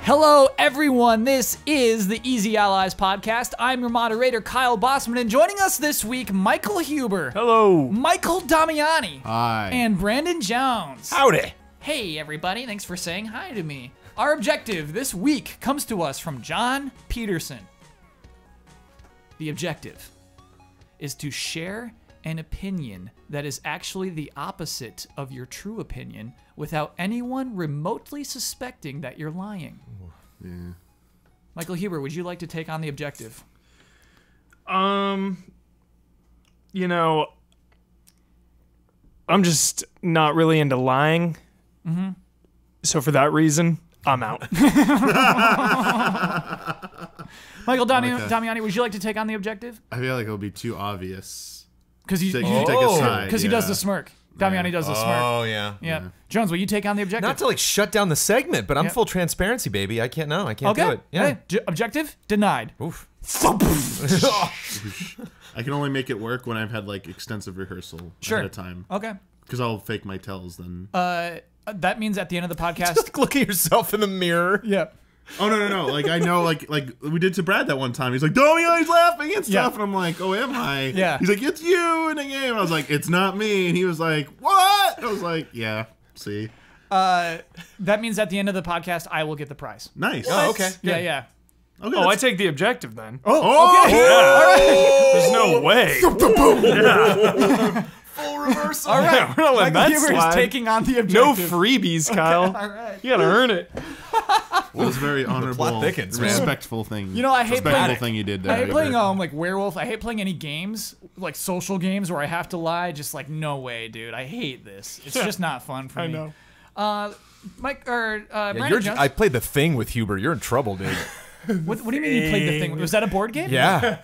Hello, everyone. This is the Easy Allies podcast. I'm your moderator, Kyle Bossman, and joining us this week, Michael Huber. Hello. Michael Damiani. Hi. And Brandon Jones. Howdy. Hey, everybody. Thanks for saying hi to me. Our objective this week comes to us from John Peterson. The objective is to share an opinion that is actually the opposite of your true opinion without anyone remotely suspecting that you're lying. Yeah. Michael Huber, would you like to take on the objective? You know, I'm just not really into lying. Mm-hmm. So for that reason, I'm out. Michael Damiani, would you like to take on the objective? I feel like it would be too obvious. Because Take a side. Because he does the smirk. Damiani does the smirk. Oh, yeah. Yeah. Jones, will you take on the objective? Not to like shut down the segment, but I'm full transparency, baby. I can't do it. Yeah. Hey, objective denied. Oof. I can only make it work when I've had like extensive rehearsal ahead of time. Okay. Because I'll fake my tells then. That means at the end of the podcast. Just look at yourself in the mirror. Yeah. Oh no! Like I know, like we did to Brad that one time. He's like, "Domio, he's laughing and stuff," and I'm like, "Oh, am I?" Yeah. He's like, "It's you in the game." I was like, "It's not me," and he was like, "What?" I was like, "Yeah, see." That means at the end of the podcast, I will get the prize. Nice. Oh, okay. Yeah. Okay. Oh, I take the objective then. Oh, okay. There's no way. Full reversal. All right. We're not letting Michael that Huber is slide. taking on the No objective. freebies, Kyle. All right. You gotta earn it. Well, it was a very honorable, thickens, man. respectful thing. You know, I hate respectful playing. thing you did there. I hate playing Huber. like Werewolf. I hate playing any games, like social games where I have to lie. Just like, no way, dude. I hate this. It's just not fun for me. I know. Brandon Jones. I played the thing with Huber. You're in trouble, dude. What do you mean you played the thing? Was that a board game? Yeah.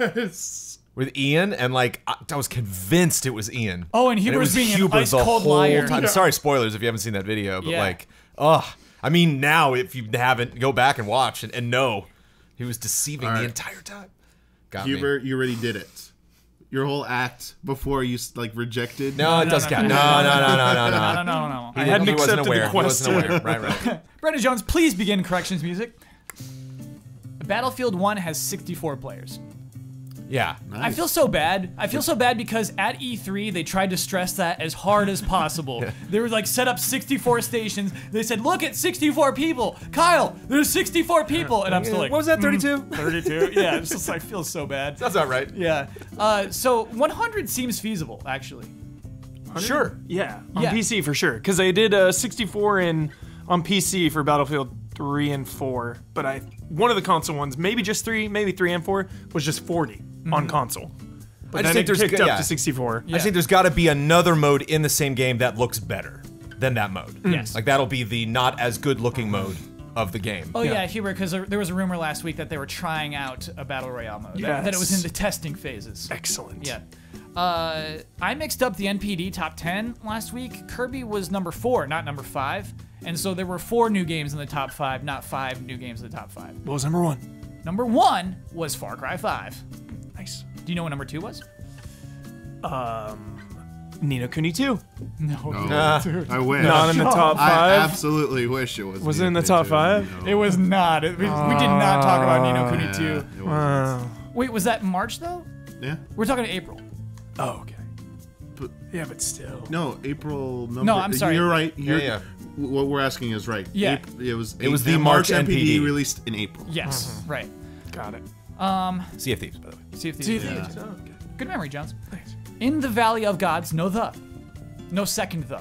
With Ian, and like I was convinced it was Ian. Oh, and Huber it was being an Huber the ice-cold whole liar. time. Sorry, spoilers if you haven't seen that video, but Yeah. like, I mean, now if you haven't, go back and watch and know he was deceiving the entire time. Got Huber, me. you already did it. Your whole act before you like rejected. No, it does count. No. No. I hadn't He wasn't accepted aware. the He wasn't question. aware. Right. Brandon Jones, please begin corrections music. Battlefield 1 has 64 players. Yeah. Nice. I feel so bad. I feel so bad because at E3 they tried to stress that as hard as possible. They were like set up 64 stations. They said, "Look at 64 people, Kyle. There's 64 people," and I'm still like, What was that? 32? 32. Yeah, it's just like feels so bad. That's not right. Yeah. So 100 seems feasible actually. Sure. Yeah, on Yeah. PC for sure. Because I did 64 on PC for Battlefield 3 and 4, but one of the console ones, maybe just 3, maybe 3 and 4, was just 40 on console. But I just then think it there's kicked up to 64. I just think there's got to be another mode in the same game that looks better than that mode. Yes. Like that'll be the not as good looking mode of the game. Oh yeah, Huber, because there was a rumor last week that they were trying out a battle royale mode. Yes. That it was in the testing phases. Excellent. Yeah. I mixed up the NPD top 10 last week. Kirby was number 4, not number 5. And so there were 4 new games in the top 5, not 5 new games in the top 5. What was number 1? Number 1 was Far Cry 5. Nice. Do you know what number 2 was? Ni no Kuni 2. No. I wish. Not in the top 5. I absolutely wish it was. Was it in the top 5? It was not. We did not talk about Ni no Kuni 2. It was. Wait, was that March though? Yeah. We're talking April. Oh, okay. But- yeah, but still. No, April. Number, No, I'm sorry. You're right. Yeah. What we're asking is right. Yeah. It was the March NPD. released in April. Yes, right. Got it. Sea of Thieves, by the way. See if these. Yeah. Oh, okay. Good memory, Jones. Thanks. In the Valley of Gods, no the. No second the.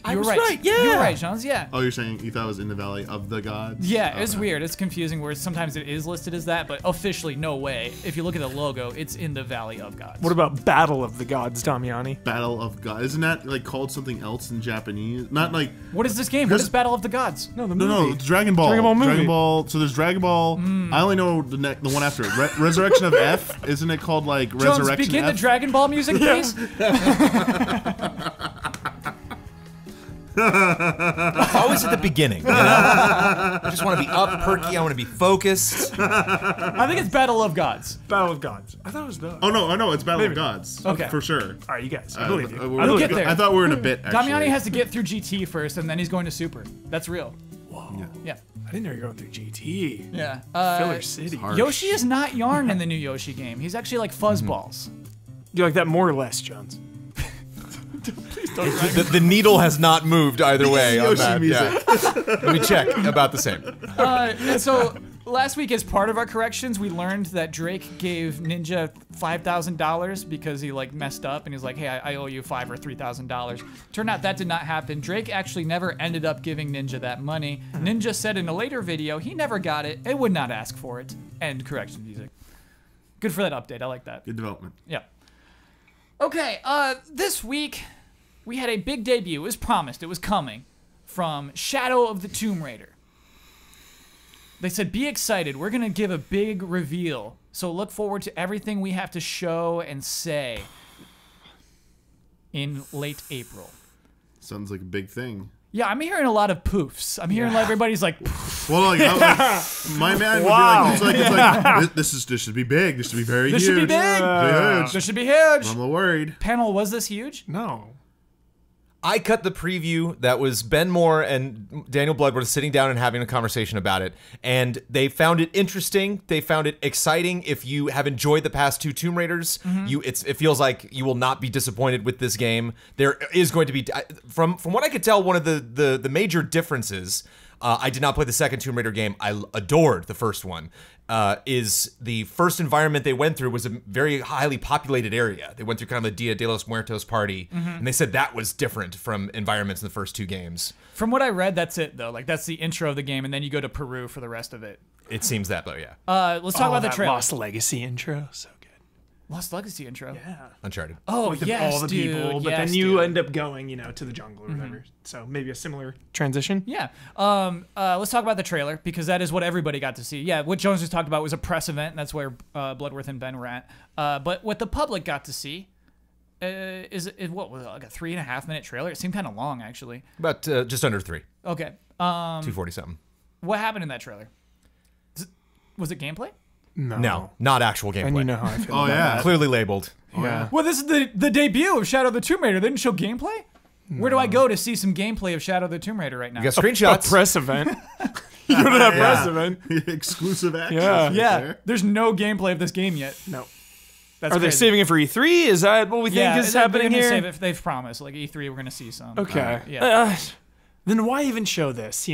You were was right. right, yeah. You were right, Jones, yeah. Oh, you're saying you thought it was in the Valley of the Gods? Yeah, it's Okay. weird. It's confusing where sometimes it is listed as that, but officially, no way. If you look at the logo, it's in the Valley of Gods. What about Battle of the Gods, Damiani? Battle of God. Isn't that like called something else in Japanese? Not like What is this game? What Because- is Battle of the Gods? No, the no, it's Dragon Ball. Dragon Ball movie. Dragon Ball. So there's Dragon Ball. I only know the one after it. Resurrection of F. Isn't it called like Jones, Resurrection begin F? the Dragon Ball music, please. It's always at the beginning, you know? I just want to be up, perky. I want to be focused. I think it's Battle of Gods. Battle of Gods. I thought it was Battle. Oh no, I know it's Battle Maybe. of Gods. Okay. for sure. All right, you guys. I believe you. We'll get there. I thought we were in a bit. Actually. Damiani has to get through GT first, and then he's going to Super. That's real. Whoa. Yeah. didn't know you were going through GT. Yeah. Filler City. hard. Yoshi is not Yarn in the new Yoshi game. He's actually like Fuzzballs. Do you like that more or less, Jones? The needle has not moved either way on Yoshi that. music. Yeah. Let me check. About the same. And so last week, as part of our corrections, we learned that Drake gave Ninja $5,000 because he like messed up, and he's like, "Hey, I owe you $5,000 or $3,000." Turned out that did not happen. Drake actually never ended up giving Ninja that money. Ninja said in a later video he never got it and would not ask for it. End correction music. Good for that update. I like that. Good development. Yeah. Okay, this week we had a big debut. It was promised. It was coming from Shadow of the Tomb Raider. They said, be excited. We're going to give a big reveal. So look forward to everything we have to show and say in late April. Sounds like a big thing. Yeah, I'm hearing a lot of poofs. I'm hearing everybody's like, poof. Well, like, my man would be like, it's like this should be big. This should be very This huge. should be big. Huge. This should be huge. I'm a little worried. Panel, was this huge? No. I cut the preview that was Ben Moore and Daniel Bloodworth sitting down and having a conversation about it, and they found it interesting. They found it exciting. If you have enjoyed the past two Tomb Raiders, it feels like you will not be disappointed with this game. There is going to be, from what I could tell, one of the major differences. I did not play the second Tomb Raider game. I adored the first one. Is the first environment they went through was a very highly populated area. They went through kind of a Dia de los Muertos party, and they said that was different from environments in the first two games. From what I read, that's it, though. Like, that's the intro of the game, and then you go to Peru for the rest of it. It seems that, though, yeah. Let's talk about the that trailer. Lost Legacy intro, so good. Lost Legacy intro. Yeah. Uncharted. Oh, With yes, all the dude. people, but Yes, then you dude. end up going, to the jungle or whatever. So maybe a similar transition. Yeah. Let's talk about the trailer, because that is what everybody got to see. Yeah, what Jones just talked about was a press event, and that's where Bloodworth and Ben were at. But what the public got to see is what was it, like a 3.5 minute trailer? It seemed kind of long, actually. About just under 3. Okay. 240 something. What happened in that trailer? Was it gameplay? No, not actual gameplay. And you know how I feel Oh about yeah. Clearly labeled. Yeah. Well, this is the debut of Shadow of the Tomb Raider. They didn't show gameplay? Where do I go to see some gameplay of Shadow of the Tomb Raider right now? You got A screenshots. press event. You go to that press event. Exclusive access. Yeah. right Yeah, there. there's no gameplay of this game yet. No. That's Are they crazy. saving it for E3? Is that what we think is happening they're gonna here? Save it if they've promised. Like E3, we're gonna see some. Okay. Yeah. Then why even show this?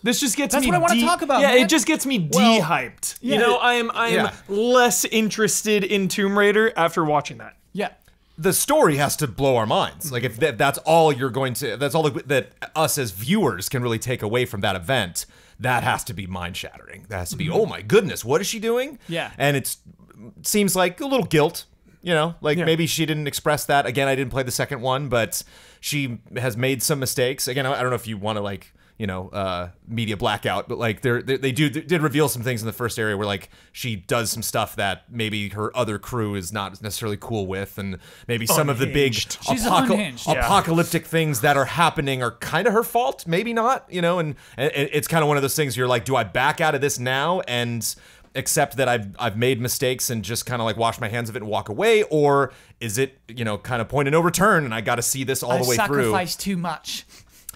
This just gets That's me. what I wanna talk about, Yeah, man. it just gets me Well, de-hyped. yeah. I am Yeah. less interested in Tomb Raider after watching that. Yeah. The story has to blow our minds. Like if that's all you're going to, that's all that us as viewers can really take away from that event. That has to be mind shattering. That has to be, oh my goodness, what is she doing? Yeah. And it seems like a little guilt. Like Yeah. maybe she didn't express that. Again, I didn't play the second one, but she has made some mistakes. Again, I don't know if you want to media blackout, but like they did reveal some things in the first area where like she does some stuff that maybe her other crew is not necessarily cool with, and maybe some of the big Unhinged. She's unhinged. Yeah. apocalyptic things that are happening are kind of her fault, maybe not, and it's kind of one of those things you're like, do I back out of this now and accept that I've made mistakes and just kind of like wash my hands of it and walk away, or is it kind of point of no return and I got to see this all the way through? Sacrificed too much.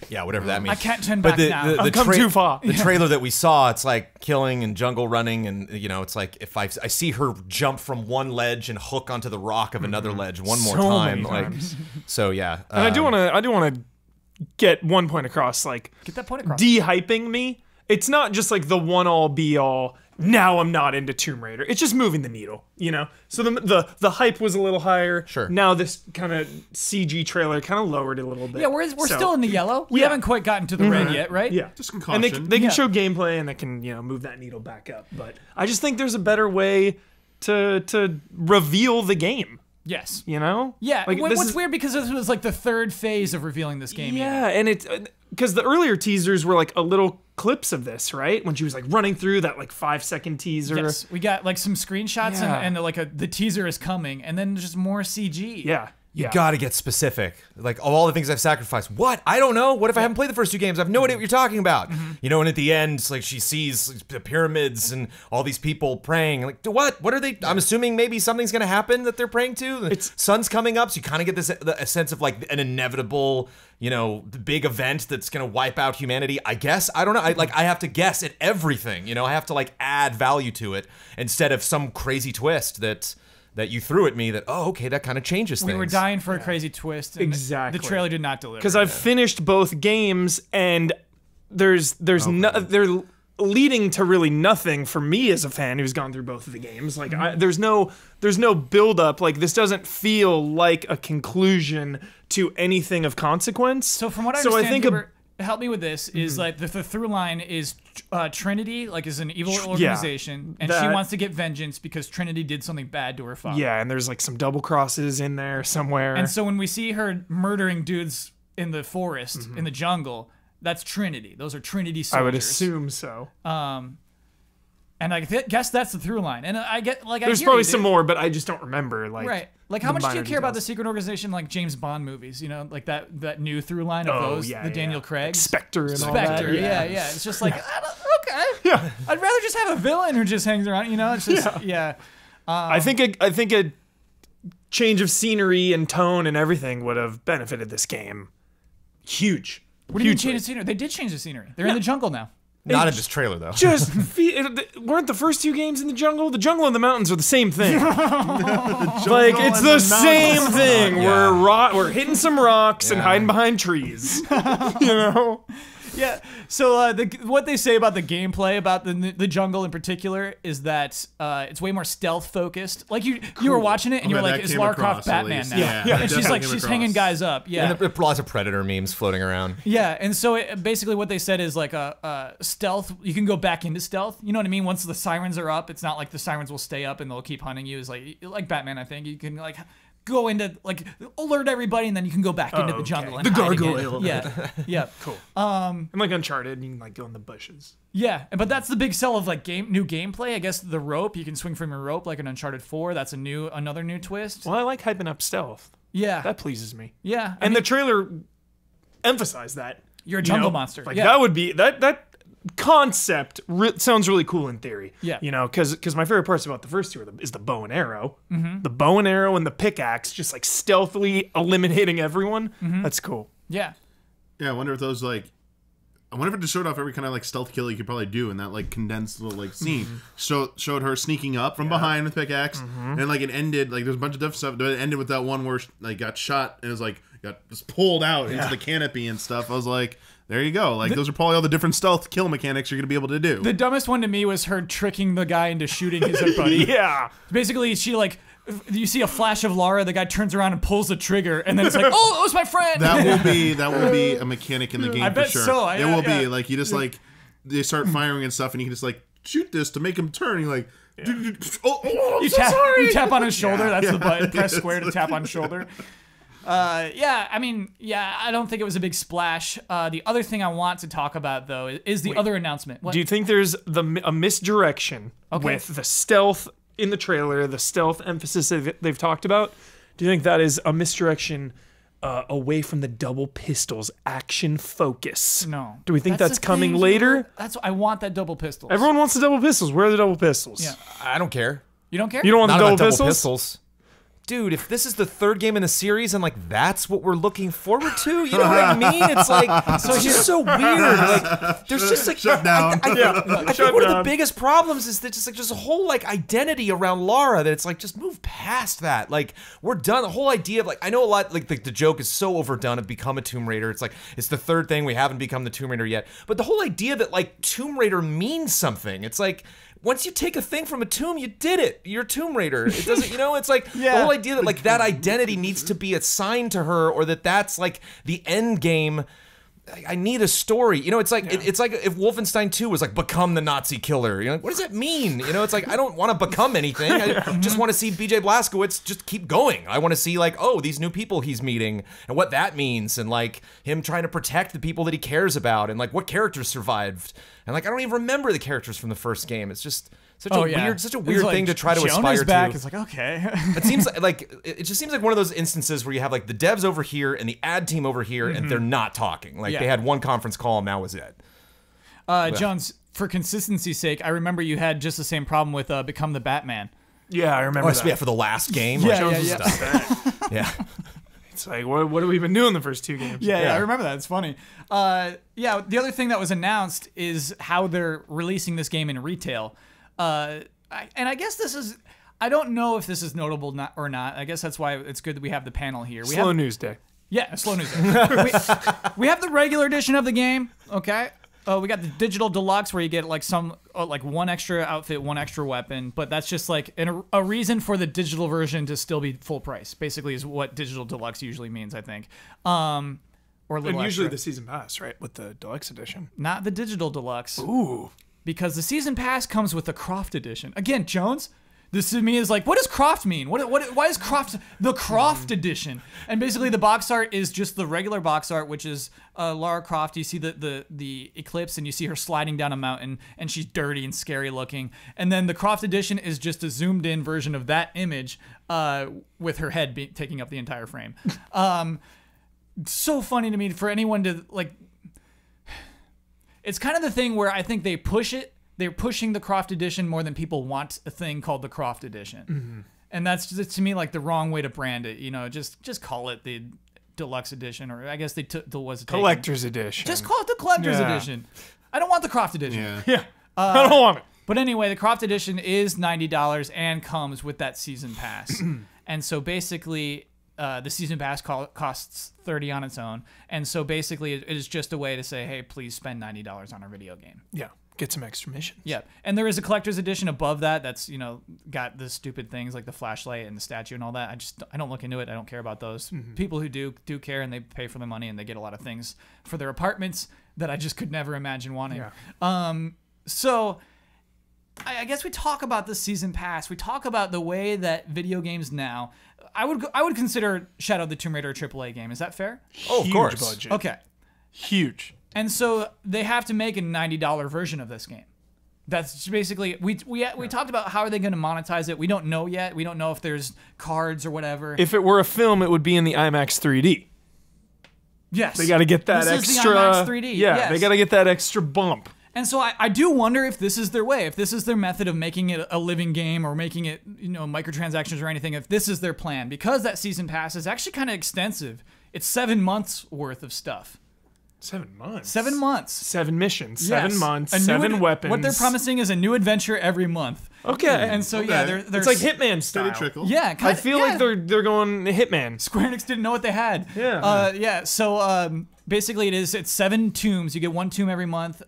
Yeah, whatever that means. I can't turn But back now. I've come too far. The trailer that we saw, it's like killing and jungle running, and it's like if I see her jump from one ledge and hook onto the rock of another ledge one more So time, many like times. so yeah. And I do want to get one point across. Like, Get that point across. de-hyping me. It's not just like the one-all be-all. Now I'm not into Tomb Raider. It's just moving the needle, So the hype was a little higher. Sure. Now this kind of CG trailer kind of lowered it a little bit. Yeah, we're So, still in the yellow. We Yeah. haven't quite gotten to the red yet, right? Yeah. Just some And caution. they can Yeah. show gameplay and they can move that needle back up. But I just think there's a better way to reveal the game. Yes. Yeah. Like, this what's is- weird, because this was like the third phase of revealing this game. Yeah, and it's because the earlier teasers were like a little clips of this, right? When she was like running through that like 5-second teaser. Yes, we got like some screenshots Yeah. and like the teaser is coming, and then just more CG. Yeah. You gotta get specific. Like, of all the things I've sacrificed, what? I don't know. What if I haven't played the first 2 games? I have no idea what you're talking about. You know, and at the end, it's like she sees the pyramids and all these people praying. Like, what? What are they? I'm assuming maybe something's gonna happen that they're praying to. The sun's coming up, so you kind of get this a sense of like an inevitable, you know, the big event that's gonna wipe out humanity. I guess I don't know. I have to guess at everything. You know, I have to like add value to it instead of some crazy twist that you threw at me that, oh, okay, that kind of changes things. We were dying for a crazy twist. And Exactly. The trailer did not deliver. Because I've finished both games, and they're leading to really nothing for me as a fan who's gone through both of the games. Like, there's no build up. Like, this doesn't feel like a conclusion to anything of consequence. So from what I understand, help me with this, is like the through line is Trinity, like, is an evil organization, and she wants to get vengeance because Trinity did something bad to her father. Yeah, and there's like some double crosses in there somewhere. And so when we see her murdering dudes in the forest, in the jungle, that's Trinity. Those are Trinity soldiers. I would assume so. And I guess that's the through line. And I get, like, there's probably some more, but I just don't remember. Like, right. Like, how much do you care about the secret organization, like James Bond movies? You know, like that new through line of those, the Daniel Craig, Spectre and all that. Spectre, yeah. It's just like, okay. Yeah. I'd rather just have a villain who just hangs around. You know, it's just I think a change of scenery and tone and everything would have benefited this game. Huge. What do you mean change the scenery? They did change the scenery. They're in the jungle now. Not in this trailer, though. Just weren't the first 2 games in the jungle? The jungle and the mountains are the same thing. Like, it's the same thing. Yeah. We're hitting some rocks and hiding behind trees. You know? Yeah. So what they say about the gameplay, about the jungle in particular, is that it's way more stealth focused. Like you were watching it and you were like, "Is Lara Croft Batman now?" Yeah. And she's like, she's hanging guys up. Yeah. And lots of Predator memes floating around. Yeah. And so basically what they said is like a stealth. You can go back into stealth. You know what I mean? Once the sirens are up, it's not like the sirens will stay up and they'll keep hunting you. It's like Batman. I think you can like go into, like, alert everybody, and then you can go back into the jungle and the hide gargoyle. again. Yeah. Cool. And like Uncharted, you can like go in the bushes. Yeah, but that's the big sell of like new gameplay. I guess the rope, you can swing from your rope like in Uncharted 4. That's another new twist. Well, I like hyping up stealth. Yeah, that pleases me. Yeah, and the trailer emphasized that you're a jungle monster. Like that would be that concept sounds really cool in theory. Yeah. You know, because my favorite parts about the first 2 is the bow and arrow. The bow and arrow and the pickaxe, just like stealthily eliminating everyone. That's cool. Yeah. Yeah, I wonder if those like, I wonder if it just showed off every kind of like stealth kill you could probably do in that like condensed little like scene. Showed her sneaking up from behind with pickaxe, and like it ended like there's a bunch of different stuff, but it ended with that one where like got shot and it was like got just pulled out into the canopy and stuff. I was like, there you go. Like, those are probably all the different stealth kill mechanics you're going to be able to do. The dumbest one to me was her tricking the guy into shooting his buddy. Yeah. Basically, she, like, you see a flash of Lara, the guy turns around and pulls the trigger, and then it's like, oh, it was my friend! That will be a mechanic in the game, I bet for sure. so. It will be. Like, you just, like, they start firing and stuff, and you can just, like, shoot this to make him turn. You're like, you tap on his shoulder. That's the button. Press square to tap on shoulder. I don't think it was a big splash. The other thing I want to talk about, though, is the other announcement. What? Do you think there's a misdirection with the stealth in the trailer, the stealth emphasis they've talked about? Do you think that is a misdirection away from the double pistols action focus? No. Do we think that's coming later? I want that double pistols. Everyone wants the double pistols. Where are the double pistols? Yeah. I don't care. You don't care? You don't want Not the about double pistols? Dude, if this is the 3rd game in the series and like that's what we're looking forward to, you know what I mean? It's like it's just so weird. Like there's just like shut down. I think one of the biggest problems is that just like there's a whole like identity around Lara that it's like just move past that. Like we're done. The whole idea of like I know a lot like the joke is so overdone of become a Tomb Raider. It's like it's the 3rd thing, we haven't become the Tomb Raider yet. But the whole idea that like Tomb Raider means something. It's like once you take a thing from a tomb, you did it. You're Tomb Raider. It doesn't, you know, it's like the whole idea that like that identity needs to be assigned to her or that's like the end game. I need a story. You know, it's like it's like if Wolfenstein 2 was like become the Nazi killer. You know, what does that mean? You know, it's like I don't want to become anything. I just want to see BJ Blazkowicz just keep going. I want to see like, oh, these new people he's meeting and what that means and like him trying to protect the people that he cares about and like what characters survived. And like I don't even remember the characters from the first game. It's just such a weird thing to try to Jonah's aspire back. to. It's like, okay. It seems like it just seems like one of those instances where you have like the devs over here and the ad team over here, and they're not talking. Like they had one conference call and that was it. Jones, for consistency's sake, I remember you had just the same problem with Become the Batman. Yeah, I remember that. Yeah, for the last game. Yeah. It's like, what have we been doing the first 2 games? Yeah, I remember that. It's funny. The other thing that was announced is how they're releasing this game in retail. And I guess this is... I don't know if this is notable or not. I guess that's why it's good that we have the panel here. Slow news day. Yeah, slow news day. we have the regular edition of the game, okay? We got the digital deluxe where you get like one extra outfit, one extra weapon, but that's just like a reason for the digital version to still be full price. Basically, is what digital deluxe usually means, I think. Or a little and usually extra. the season pass, right, with the deluxe edition. Not the digital deluxe. Ooh, because the season pass comes with the Croft edition. Again, Jones. This to me is like, what does Croft mean? Why is Croft the Croft edition? And basically, the box art is just the regular box art, which is Lara Croft. You see the eclipse, and you see her sliding down a mountain, and she's dirty and scary looking. And then the Croft edition is just a zoomed in version of that image, with her head taking up the entire frame. So funny to me for anyone to like. It's kind of the thing where I think they push it. They're pushing the Croft edition more than people want a thing called the Croft edition. And that's just, to me, like the wrong way to brand it. You know, just call it the deluxe edition, or I guess was collector's edition. Just call it the collector's edition. I don't want the Croft edition. Yeah. I don't want it. But anyway, the Croft edition is $90 and comes with that season pass. And so basically, the season pass costs $30 on its own. And so basically, it is just a way to say, hey, please spend $90 on our video game. Yeah. Get some extra missions. Yeah, and there is a collector's edition above that that's, got the stupid things like the flashlight and the statue and all that. I don't look into it. I don't care about those. People who do care, and they pay for the money, and they get a lot of things for their apartments that I just could never imagine wanting. Yeah. So I guess we talk about the season pass. We talk about the way that video games now. I would consider Shadow of the Tomb Raider a AAA game. Is that fair? Oh, of course. Budget. Okay. Huge. And so they have to make a $90 version of this game. That's basically we talked about how are they going to monetize it. We don't know yet. We don't know if there's cards or whatever. If it were a film, it would be in the IMAX 3D. Yes, they got to get that this extra. Is the IMAX 3D. Yeah, yes. They got to get that extra bump. And so I do wonder if this is their way, if this is their method of making it a living game or making it microtransactions or anything. If this is their plan, because that season pass is actually kind of extensive. It's 7 months worth of stuff. 7 months. 7 months. 7 missions. Yes. 7 months. 7 weapons. What they're promising is a new adventure every month. Okay. And so they're it's like Hitman style. Trickle. Yeah, I feel like they're going Hitman. Square Enix didn't know what they had. Yeah. So basically, it's 7 tombs. You get 1 tomb every month.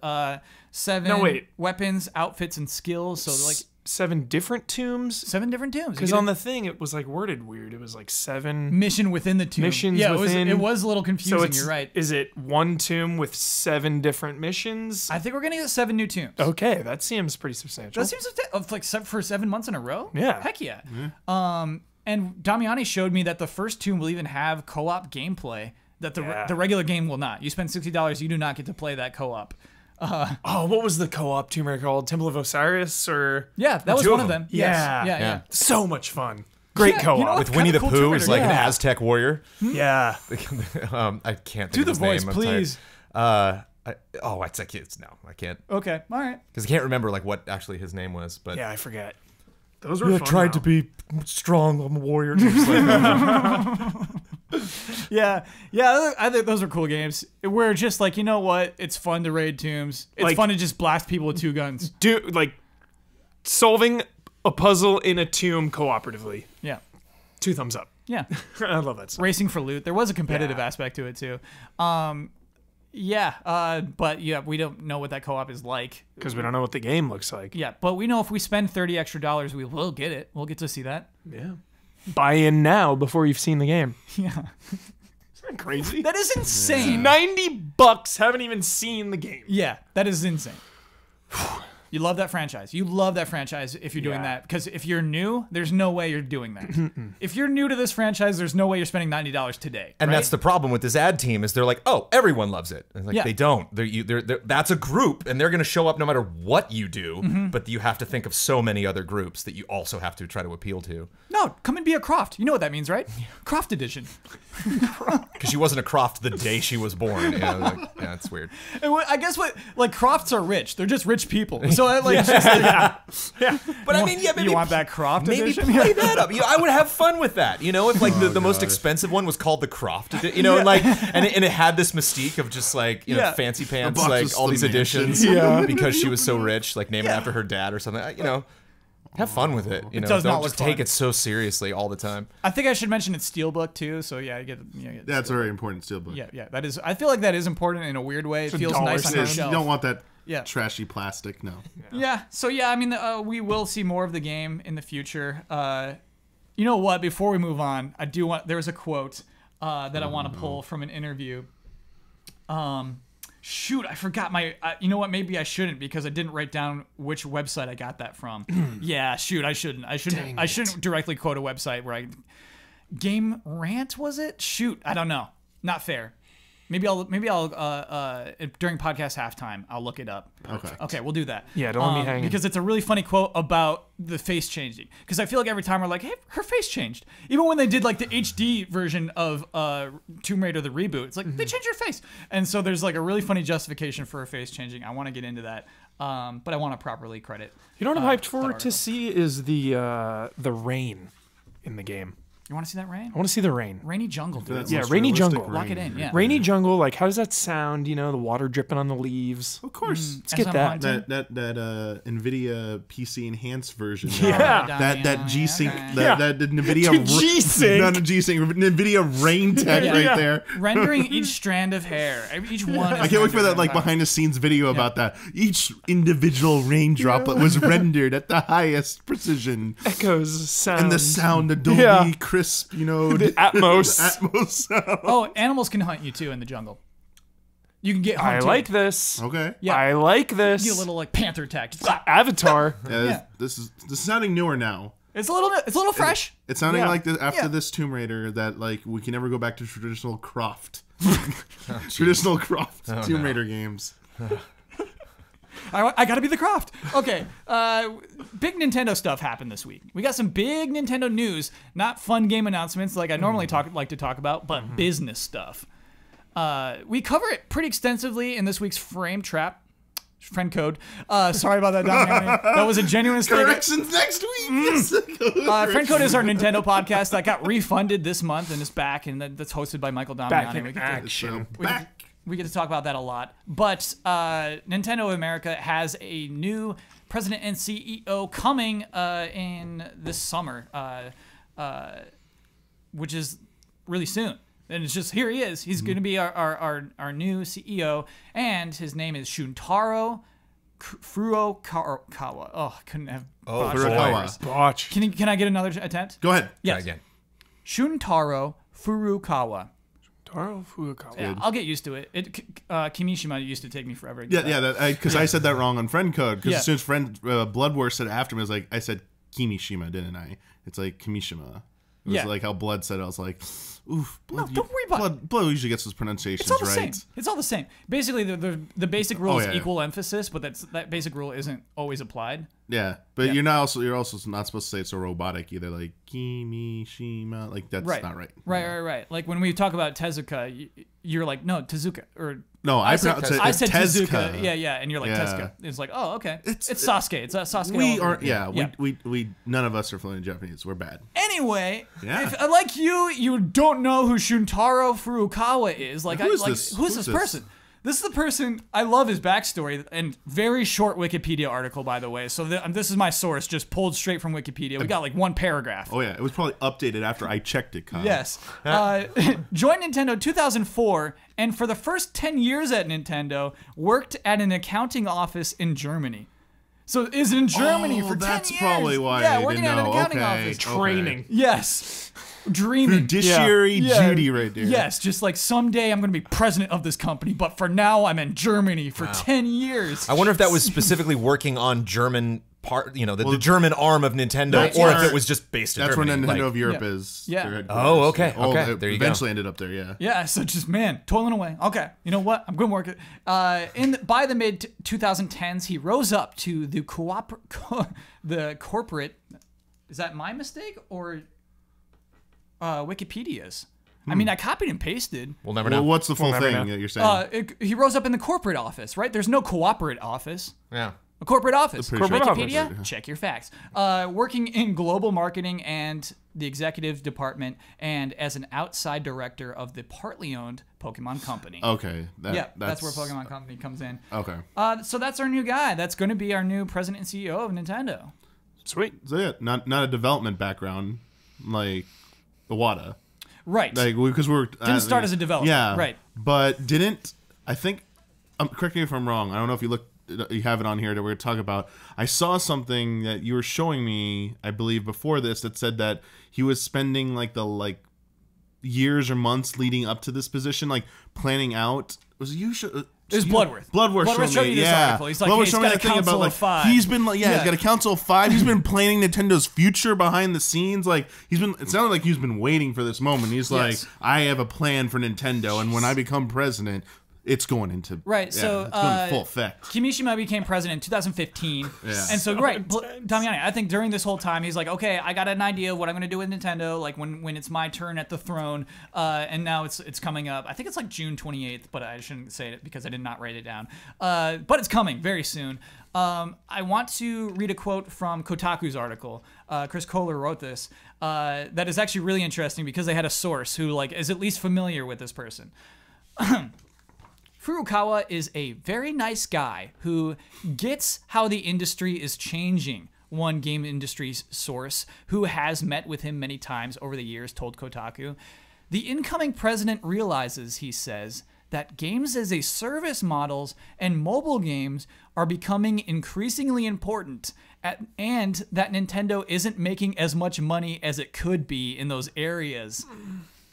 7 weapons, outfits, and skills. So like 7 different tombs. 7 different tombs. Because on the thing, it was like worded weird. It was like 7 mission within the tomb. Missions yeah, within. It was a little confusing. You're right. Is it 1 tomb with 7 different missions? I think we're gonna get 7 new tombs. Okay, that seems pretty substantial. That seems like for 7 months in a row. Yeah. Heck yeah. And Damiani showed me that the first tomb will even have co-op gameplay that the regular game will not. You spend $60, you do not get to play that co-op. What was the co-op Tomb Raider called? Temple of Osiris or? Yeah, that was one of them. Yeah. Yes. Yeah. So much fun. Great co-op. With Winnie the Pooh as like an Aztec warrior. Yeah. I can't think Do of the his voice, name. please. It's like no, I can't. Okay, all right. Because I can't remember like what actually his name was. But Yeah, I forget. Those were fun. tried to be strong. I'm a warrior. Yeah, I think those are cool games. We're just like, you know what? It's fun to raid tombs. It's fun to just blast people with 2 guns. Solving a puzzle in a tomb cooperatively. Yeah. 2 thumbs up. Yeah. I love that stuff. Racing for loot. There was a competitive aspect to it too. But we don't know what that co-op is like. Because we don't know what the game looks like. Yeah, but we know if we spend $30 extra, we will get it. We'll get to see that. Yeah. Buy in now before you've seen the game. Yeah. Isn't that crazy? That is insane. $90, haven't even seen the game. Yeah, that is insane. You love that franchise. You love that franchise if you're doing that. Because if you're new, there's no way you're doing that. If you're new to this franchise, there's no way you're spending $90 today. And right? that's the problem with this ad team is they're like, oh, everyone loves it. And like they don't. They're that's a group, and they're going to show up no matter what you do. But you have to think of so many other groups that you also have to try to appeal to. No, come and be a Croft. You know what that means, right? Croft Edition. Because she wasn't a Croft the day she was born. Yeah, that's weird. And I guess Crofts are rich. They're just rich people. So but I mean, maybe you want that Croft maybe Edition? play that up. I would have fun with that. If like the most expensive one was called the Croft, and it had this mystique of just like fancy pants, like all these editions, because she was so rich, like named after her dad or something. Have fun with it. It does don't not just look take fun. it so seriously all the time. I think I should mention it's Steelbook too. So you get That's a very important Steelbook. Yeah. That is. I feel like that is important in a weird way. It feels nice on It the is. shelf. You don't want that trashy plastic. No. Yeah. So I mean, we will see more of the game in the future. You know what? Before we move on, I do want. There's a quote that I want to pull from an interview. Shoot, I forgot my. You know what? Maybe I shouldn't because I didn't write down which website I got that from. Yeah, shoot, I shouldn't. I shouldn't directly quote a website where Game Rant was it? Shoot, I don't know. Not fair. Maybe I'll during podcast halftime I'll look it up. Okay, we'll do that. Yeah, don't let me hang. Because it's a really funny quote about the face changing. Because I feel like every time we're like, hey, her face changed. Even when they did like the HD version of Tomb Raider the reboot, it's like they changed her face. And so there's like a really funny justification for her face changing. I want to get into that, but I want to properly credit. You know what I'm hyped for to see is the rain in the game. You want to see that rain? I want to see the rain. Rainy jungle, dude. Yeah, rainy jungle. Lock it in. Yeah. Rainy jungle. Like, how does that sound? The water dripping on the leaves. Of course. Let's get that. That NVIDIA PC enhanced version. Yeah. That G-Sync. That NVIDIA G-Sync. Not a G-Sync. NVIDIA rain tech right there. Rendering each strand of hair. Each one. I can't wait for that behind the scenes video about that. Each individual rain droplet was rendered at the highest precision. Echoes, sound. And the sound, Adobe crisp, the Atmos. Atmos sound. Oh, animals can hunt you too in the jungle. You can get hunted. I like this. Okay. Yeah. I like this. You get a little panther attack. Avatar. This is sounding newer now. It's a little fresh. It's sounding like after this Tomb Raider that we can never go back to traditional Croft. Traditional Croft Tomb Raider games. I gotta be the Croft. Okay, big Nintendo stuff happened this week. We got some big Nintendo news, not fun game announcements like I normally like to talk about, but business stuff. We cover it pretty extensively in this week's Friend Code. Sorry about that, Dominic. That was a genuine statement. Corrections next week. Friend Code is our Nintendo podcast that got refunded this month and is back, and that's hosted by Michael Damiani. Back in action. We get to talk about that a lot. But Nintendo of America has a new president and CEO coming in this summer, which is really soon. And it's just, here he is. He's going to be our new CEO, and his name is Shuntaro Furukawa. Oh, I couldn't have Furukawa. Botch. Can I get another attempt? Go ahead. Yes. Again. Shuntaro Furukawa. Taro Furukawa. Yeah, I'll get used to it. Kimishima used to take me forever. Because I said that wrong on Friend Code. Because Yeah. as soon as Blood War said it after me, I said Kimishima, didn't I? It's like Kimishima. It was like how Blood said it. I was like, oof. Blood, don't worry about it. Blood usually gets those pronunciations It's all the right. same. It's all the same. Basically, the basic rule is yeah. equal emphasis, but that basic rule isn't always applied. Yeah, but you're also not supposed to say it's so robotic either. Like Kimishima, like that's not right. Right. Like when we talk about Tezuka, you're like, no, Tezuka, or no, I said Tezuka. Yeah, and you're like Yeah. Tezuka. It's like, oh, okay. It's Sasuke. It's Sasuke. We all over aren't. again. Yeah, we none of us are fluent in Japanese. We're bad. Anyway, Yeah. if like you don't know who Shuntaro Furukawa is. Like, Who is this? Who's this person? This is the person. I love his backstory and very short Wikipedia article, by the way. So this is my source, just pulled straight from Wikipedia. We got like one paragraph. Oh yeah, it was probably updated after I checked it, Kyle. Yes. Joined Nintendo 2004, and for the first 10 years at Nintendo, worked at an accounting office in Germany. So is in Germany for 10 that's years. probably why Yeah, they working didn't at an know. accounting Okay. office. Training. Yes. Dreaming. Judiciary Yeah. Judy right there. Yes, just like someday I'm going to be president of this company, but for now I'm in Germany for 10 years. I wonder if that was specifically working on German part, the German arm of Nintendo, or if it was just based in That's Germany. where Nintendo of like- Europe Yeah. is. Yeah. their headquarters. Oh, okay, Oh, okay. it There you go. eventually ended up there, yeah. Yeah, so just toiling away. Okay, you know what? I'm going to work it. By the mid 2010s, he rose up to the corporate. Is that my mistake or Wikipedia's? I mean, I copied and pasted. We'll never know. Well, what's the full never thing know. that you're saying? He rose up in the corporate office, right? There's no corporate office. Yeah. A corporate office. Pretty sure Corporate it's Wikipedia, corporate. check your facts. Working in global marketing and the executive department, and as an outside director of the partly owned Pokemon Company. Okay. That's where Pokemon Company comes in. Okay. So that's our new guy. That's going to be our new president and CEO of Nintendo. Sweet. So yeah, not a development background like Iwata. Right. Like because we're Didn't start as a developer. Yeah. Right. But didn't I think? Correct me if I'm wrong. I don't know if you have it on here that we're talking about. I saw something that you were showing me, I believe, before this that said that he was spending the years or months leading up to this position, like planning out. Was it you? It was Bloodworth. Bloodworth showed you this article. He's like, hey, he's got a council of 5. He's been he's got a council of 5. He's been planning Nintendo's future behind the scenes. Like it sounded like he's been waiting for this moment. He's like, Yes. I have a plan for Nintendo, and when I become president, it's going into Right, so, it's going in full effect. Kimishima became president in 2015. Yeah. And so, Damiani, I think during this whole time, he's like, okay, I got an idea of what I'm going to do with Nintendo, like when it's my turn at the throne, and now it's coming up. I think it's like June 28th, but I shouldn't say it because I did not write it down. But it's coming very soon. I want to read a quote from Kotaku's article. Chris Kohler wrote this. That is actually really interesting because they had a source who is at least familiar with this person. Furukawa is a very nice guy who gets how the industry is changing. One game industry source who has met with him many times over the years told Kotaku. The incoming president realizes, he says, that games as a service models and mobile games are becoming increasingly important and that Nintendo isn't making as much money as it could be in those areas.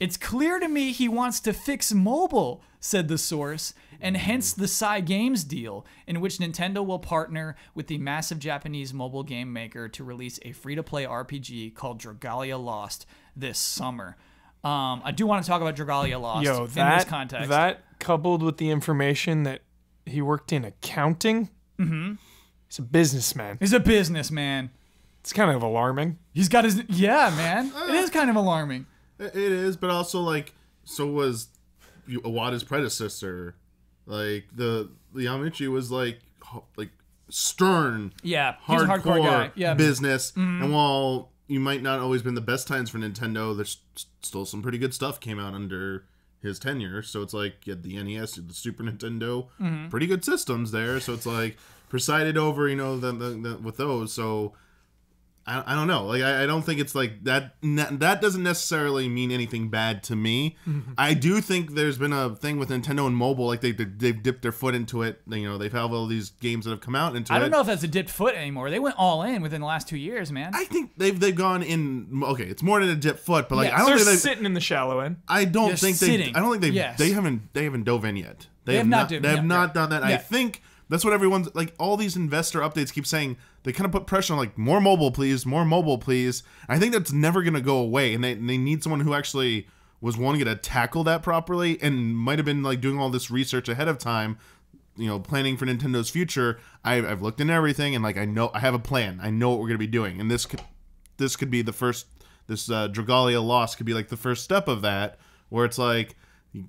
It's clear to me he wants to fix mobile, said the source, and hence the Psy Games deal, in which Nintendo will partner with the massive Japanese mobile game maker to release a free-to-play RPG called Dragalia Lost this summer. I do want to talk about Dragalia Lost in this context. That coupled with the information that he worked in accounting, he's a businessman. He's a businessman. It's kind of alarming. He's got his... Yeah, man. It is kind of alarming. It is, but also so was Iwata's predecessor. The Yamauchi was stern, Yeah, he's a hardcore guy. Yeah. business. And while you might not always been the best times for Nintendo, there's still some pretty good stuff came out under his tenure. So it's you had the NES, the Super Nintendo, pretty good systems there. So it's presided over, with those. So I don't know. I don't think it's that. That doesn't necessarily mean anything bad to me. I do think there's been a thing with Nintendo and mobile. They've dipped their foot into it. They've had all these games that have come out into it. I don't know if that's a dipped foot anymore. They went all in within the last 2 years, man. I think they've gone in. Okay, it's more than a dip foot, but Yes. I don't They're think they've. sitting in the shallow end. I don't They're think sitting. I don't think they. Yes. They haven't dove in yet. They have not They dove- have yeah, not yeah. done that. Yeah. I think that's what everyone's all these investor updates keep saying. They kind of put pressure on more mobile, please, more mobile, please. I think that's never going to go away, and they need someone who actually was wanting to tackle that properly and might have been doing all this research ahead of time, planning for Nintendo's future. I've looked into everything, and I know I have a plan. I know what we're going to be doing, and this could be the first. This Dragalia Lost could be the first step of that, where it's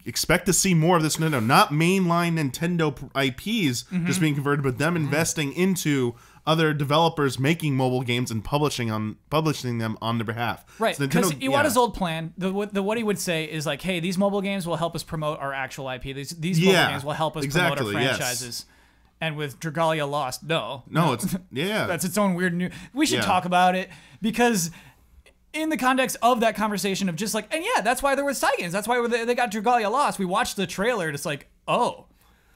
expect to see more of this Nintendo, not mainline Nintendo IPs just being converted, but them investing into other developers making mobile games and publishing them on their behalf. Right, So because Nintendo- Iwata's yeah. old plan, what he would say is hey, these mobile games will help us promote our actual IP. These mobile games will help us promote our yes. franchises. And with Dragalia Lost, no, it's that's its own weird new. We should Yeah. talk about it because in the context of that conversation of just and yeah, that's why there were Psy Games. That's why they got Dragalia Lost. We watched the trailer and it's oh,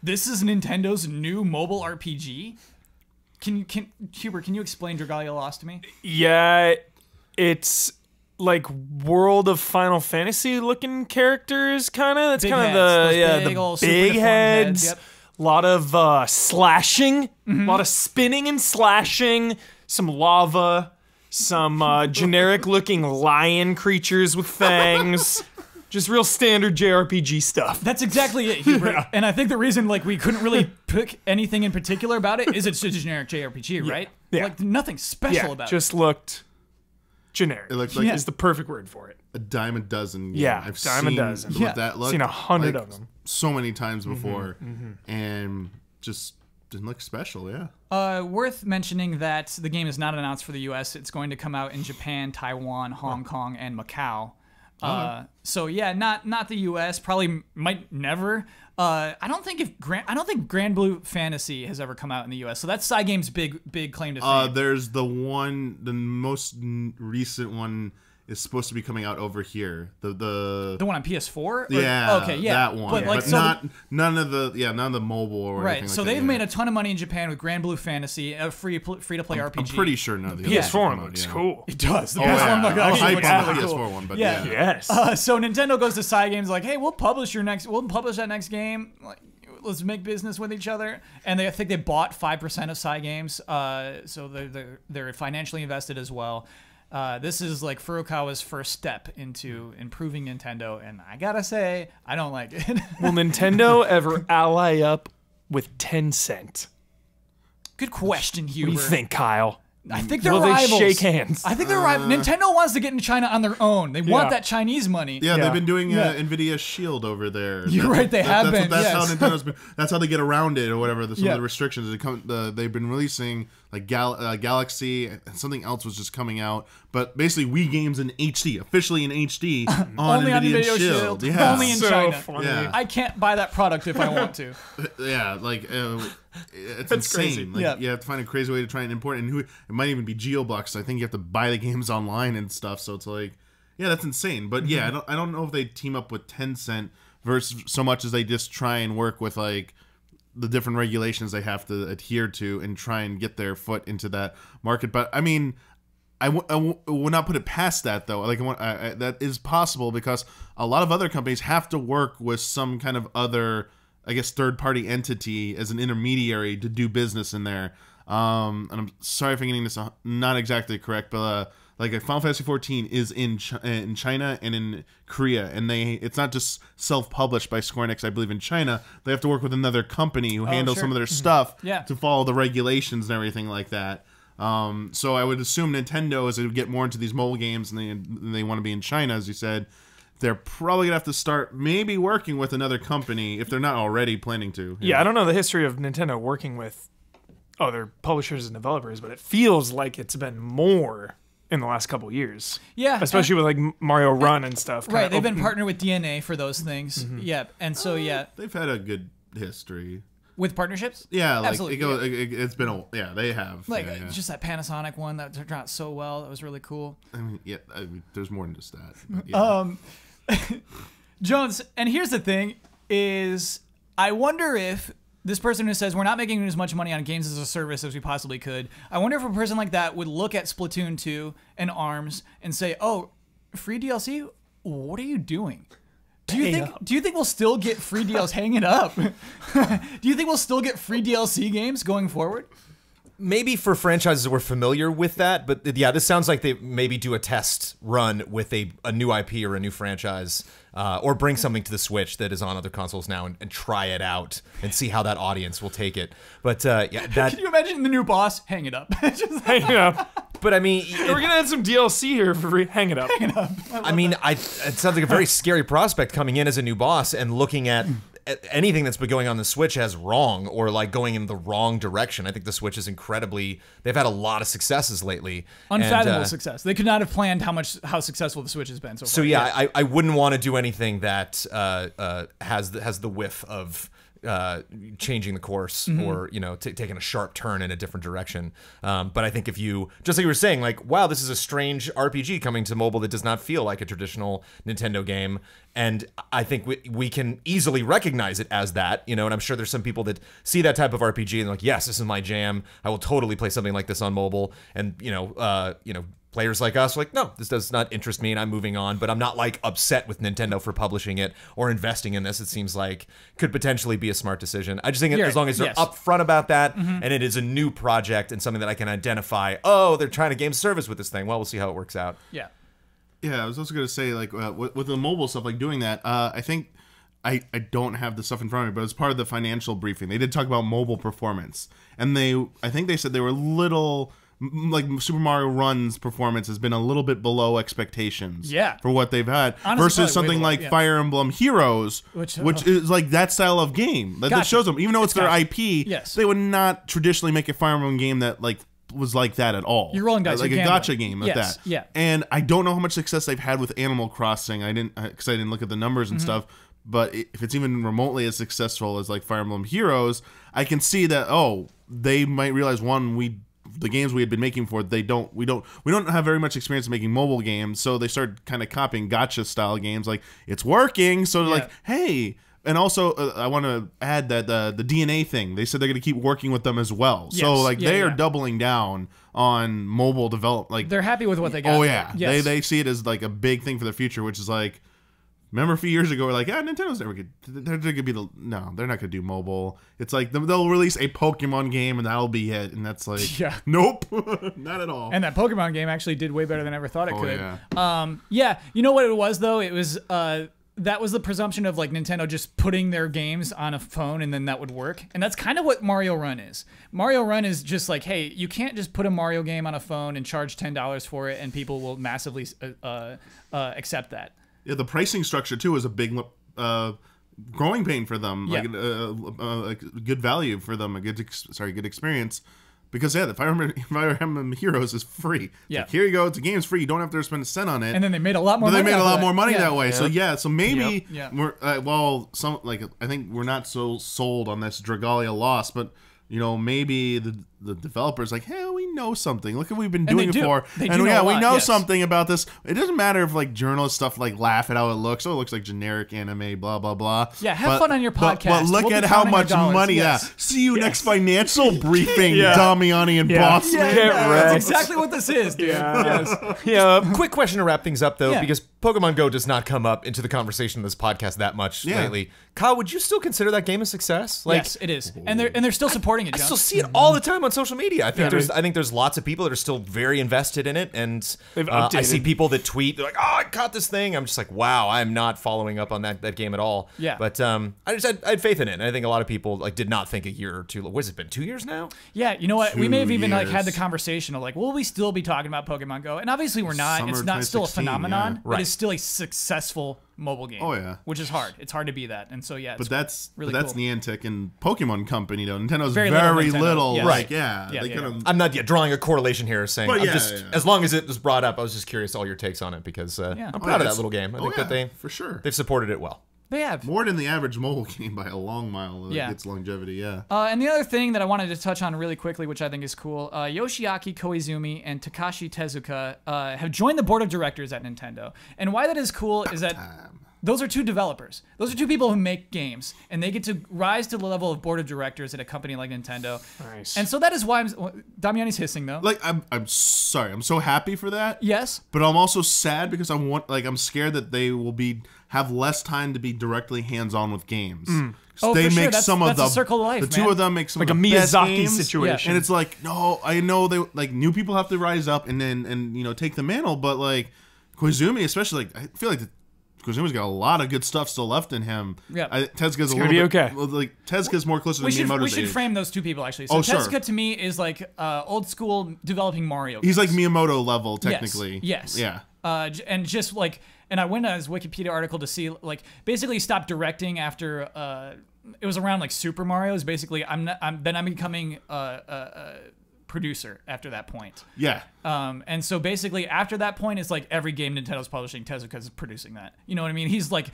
this is Nintendo's new mobile RPG. Hubert, can you explain Dragalia Lost to me? Yeah, it's like World of Final Fantasy looking characters, kind of. That's Big kind heads, of big old the super big deformed heads. heads, yep. A lot of slashing, a lot of spinning and slashing, some lava, some generic looking lion creatures with fangs. Just real standard JRPG stuff. That's exactly it, Hubert. And I think the reason we couldn't really pick anything in particular about it is it's just a generic JRPG, right? Yeah. Like nothing special about just looked generic. It looked like is the perfect word for it. a dime a dozen. Yeah, I've dime a seen dozen. what Yeah. that looked. Seen 100 like of them so many times before, and just didn't look special. Yeah. Worth mentioning that the game is not announced for the U.S. It's going to come out in Japan, Taiwan, Hong Kong, and Macau. So yeah, not the U.S. Probably might never. I don't think Grand Blue Fantasy has ever come out in the U.S. So that's Cygame's big claim to fame. There's the most recent one is supposed to be coming out over here. The one on PS4. Or, yeah. Okay. Yeah. That one. But, But so none of the mobile or right. anything So like that. they've made a ton of money in Japan with Grand Blue Fantasy, a free to play RPG. I'm pretty sure none of the PS4 others one come out, looks yeah. cool. It does. The Oh, PS1 yeah. look I'm actually hyped looks on the really PS4 cool. one, but Yeah. yeah. Yes. So Nintendo goes to Cygames like, hey, we'll publish that next game. Like, let's make business with each other. And I think they bought 5% of Cygames. So they're financially invested as well. This is like Furukawa's first step into improving Nintendo, and I gotta say, I don't like it. Will Nintendo ever ally up with Tencent? Good question, Hubert. What do you think, Kyle? I think they're Will rivals. they shake hands? I think they're rivals. Nintendo wants to get into China on their own. They want Yeah. that Chinese money. Yeah, Yeah. they've been doing Yeah. Nvidia Shield over there. You're right, they have been, That's how yes. Nintendo's been. That's how they get around it or whatever. Some Yeah. of the restrictions. They've been releasing like Galaxy and something else was just coming out. But basically, Wii games in HD, officially in HD on Only on Nvidia Nvidia Shield. Shield. Yeah, Only in So China. funny. Yeah. I can't buy that product if I want to. yeah, like it's That's insane. crazy. Like Yeah. you have to find a crazy way to try and import it. And it might even be geoblocks. I think you have to buy the games online and stuff. So it's like, yeah, that's insane. But yeah, I don't know if they team up with Tencent versus so much as they just try and work with like the different regulations they have to adhere to and try and get their foot into that market. But I mean, I would not put it past that though. Like that is possible because a lot of other companies have to work with some kind of other, I guess, third-party entity as an intermediary to do business in there. And I'm sorry if I'm getting this not exactly correct, but like Final Fantasy 14 is in China and in Korea, and it's not just self-published by Square Enix, I believe, in China. They have to work with another company who handles sure. some of their stuff Yeah. to follow the regulations and everything like that. So I would assume Nintendo, as they get more into these mobile games and they want to be in China, as you said, they're probably gonna have to start maybe working with another company if they're not already planning to. Yeah, I don't know the history of Nintendo working with other publishers and developers, but it feels like it's been more in the last couple years. Yeah. Especially with like Mario Run and stuff. Right, kinda they've been open- partnered with DNA for those things. Yeah, and so They've had a good history. with partnerships. Yeah, like Absolutely, it's been they have. Like yeah. just that Panasonic one that turned out so well. That was really cool. I mean, there's more than just that. But yeah. Jones, and here's the thing: is I wonder if this person who says we're not making as much money on games as a service as we possibly could. I wonder if a person like that would look at Splatoon 2 and ARMS and say, "Oh, free DLC? What are you doing?" Do you think we'll still get free DLC? Hang it up. Do you think we'll still get free DLC games going forward? Maybe for franchises that we're familiar with that, but yeah, this sounds like they maybe do a test run with a new IP or a new franchise, or bring something to the Switch that is on other consoles now and try it out and see how that audience will take it. But yeah, Can you imagine the new boss? Hang it up. Just Hang it up. but I mean, We're gonna add some DLC here for free. Hang it up. I mean, it sounds like a very scary prospect coming in as a new boss and looking at anything that's been going on the Switch as wrong or like going in the wrong direction. I think the Switch is they've had a lot of successes lately. unfathomable success. They could not have planned how successful the Switch has been so far. So yeah, I wouldn't want to do anything that has the whiff of changing the course or taking a sharp turn in a different direction. But I think if you, just like you were saying, like, wow, this is a strange RPG coming to mobile that does not feel like a traditional Nintendo game, and I think we can easily recognize it as that, and I'm sure there's some people that see that type of RPG and they're like, yes, this is my jam. I will totally play something like this on mobile, and players like us are like, no, this does not interest me and I'm moving on, but I'm not like upset with Nintendo for publishing it or investing in this. It seems like could potentially be a smart decision. I just think as long as they're upfront about that and it is a new project and something that I can identify, oh, they're trying to game service with this thing. Well, we'll see how it works out. Yeah. Yeah, I was also going to say, like, with the mobile stuff, like doing that, I think I don't have the stuff in front of me, but as part of the financial briefing, they did talk about mobile performance. And I think they said they were like Super Mario Run's performance has been a little bit below expectations for what they've had. Honestly, versus something like Fire Emblem Heroes, which is like that style of game that shows them, even though it's their IP, they would not traditionally make a Fire Emblem game that like was like that at all. You're rolling dice, like a gacha game at that. Yeah. And I don't know how much success they've had with Animal Crossing. I didn't look at the numbers and stuff. But if it's even remotely as successful as like Fire Emblem Heroes, I can see that they might realize the games we had been making for we don't have very much experience making mobile games, so they started kind of copying gacha style games. Like, it's working, so they're like, hey. And also, I want to add that the DNA thing, they said they're going to keep working with them as well. Yes. So like they are doubling down on mobile development. Like, they're happy with what they got. Oh yeah, they see it as like a big thing for the future, which is like, remember a few years ago, we're like, Nintendo's never good. They're gonna be no, they're not gonna do mobile. It's like they'll release a Pokemon game and that'll be it, and that's like, nope, not at all. And that Pokemon game actually did way better than I ever thought it could. Yeah. You know what it was though? It was that was the presumption of like Nintendo just putting their games on a phone and then that would work. And that's kind of what Mario Run is. Mario Run is just like, hey, you can't just put a Mario game on a phone and charge $10 for it and people will massively accept that. Yeah, the pricing structure too is a big growing pain for them. Like a good value for them, a good experience. Because the Fire Emblem Heroes is free. Like, here you go, it's a game, it's free. You don't have to spend a cent on it. And then they made a lot more money. They made a lot more money that way. So maybe we're I think we're not so sold on this Dragalia loss, but maybe the developers like, hey, we know something. Look what we've been doing it for. We know something about this. It doesn't matter if like journalist stuff like laugh at how it looks. Oh, it looks like generic anime, blah blah blah. Yeah, have fun on your podcast. But look at how much money. See you next financial briefing, Damiani and Boston. That's exactly what this is, dude. Quick question to wrap things up though, because Pokemon Go does not come up into the conversation of this podcast that much lately. Kyle, would you still consider that game a success? Like, yes, it is, and they're still supporting it. I still see it all the time on social media. I think there's lots of people that are still very invested in it, and I see people that tweet, they're like, "Oh, I caught this thing." I'm just like, "Wow, I'm not following up on that game at all." Yeah, but I had faith in it, and I think a lot of people like did not think a year or two. What has it been? 2 years now? Yeah, you know what? We may have even like had the conversation of like, will we still be talking about Pokemon Go? And obviously we're not. It's not still a phenomenon, but it's still a successful mobile game. Oh yeah, which is hard. It's hard to be that, and so but that's cool. Niantic and Pokemon Company though. Nintendo's very little. Yes. Right? I'm not yet drawing a correlation here, saying as long as it was brought up, I was just curious all your takes on it because I'm proud of that little game. I think that they've supported it well. They have. More than the average mobile game by a long mile. Its longevity, and the other thing that I wanted to touch on really quickly, which I think is cool, Yoshiaki Koizumi and Takashi Tezuka have joined the board of directors at Nintendo. And why that is cool is that those are two developers. Those are two people who make games, and they get to rise to the level of board of directors at a company like Nintendo. Nice. And so that is why Damiani's hissing though. Like I'm sorry, I'm so happy for that. Yes. But I'm also sad because I'm scared that they will have less time to be directly hands-on with games. They make some of the circle of life. The two of them make some like of the a best Miyazaki games. situation. And it's like, no, I know they like new people have to rise up and take the mantle, but like Koizumi, especially, like I feel like Koizumi's got a lot of good stuff still left in him. Yeah, Tezuka's okay. Tezuka's more closer to Miyamoto's We should frame those two people actually. So Tezuka to me is like old school developing Mario games. He's like Miyamoto level technically. Yes. Yeah. And just like, and I went on his Wikipedia article to see like basically he stopped directing after it was around like Super Mario. Is basically I'm becoming producer after that point. Yeah. And so basically after that point, it's like every game Nintendo's publishing, Tezuka's producing that. You know what I mean? He's like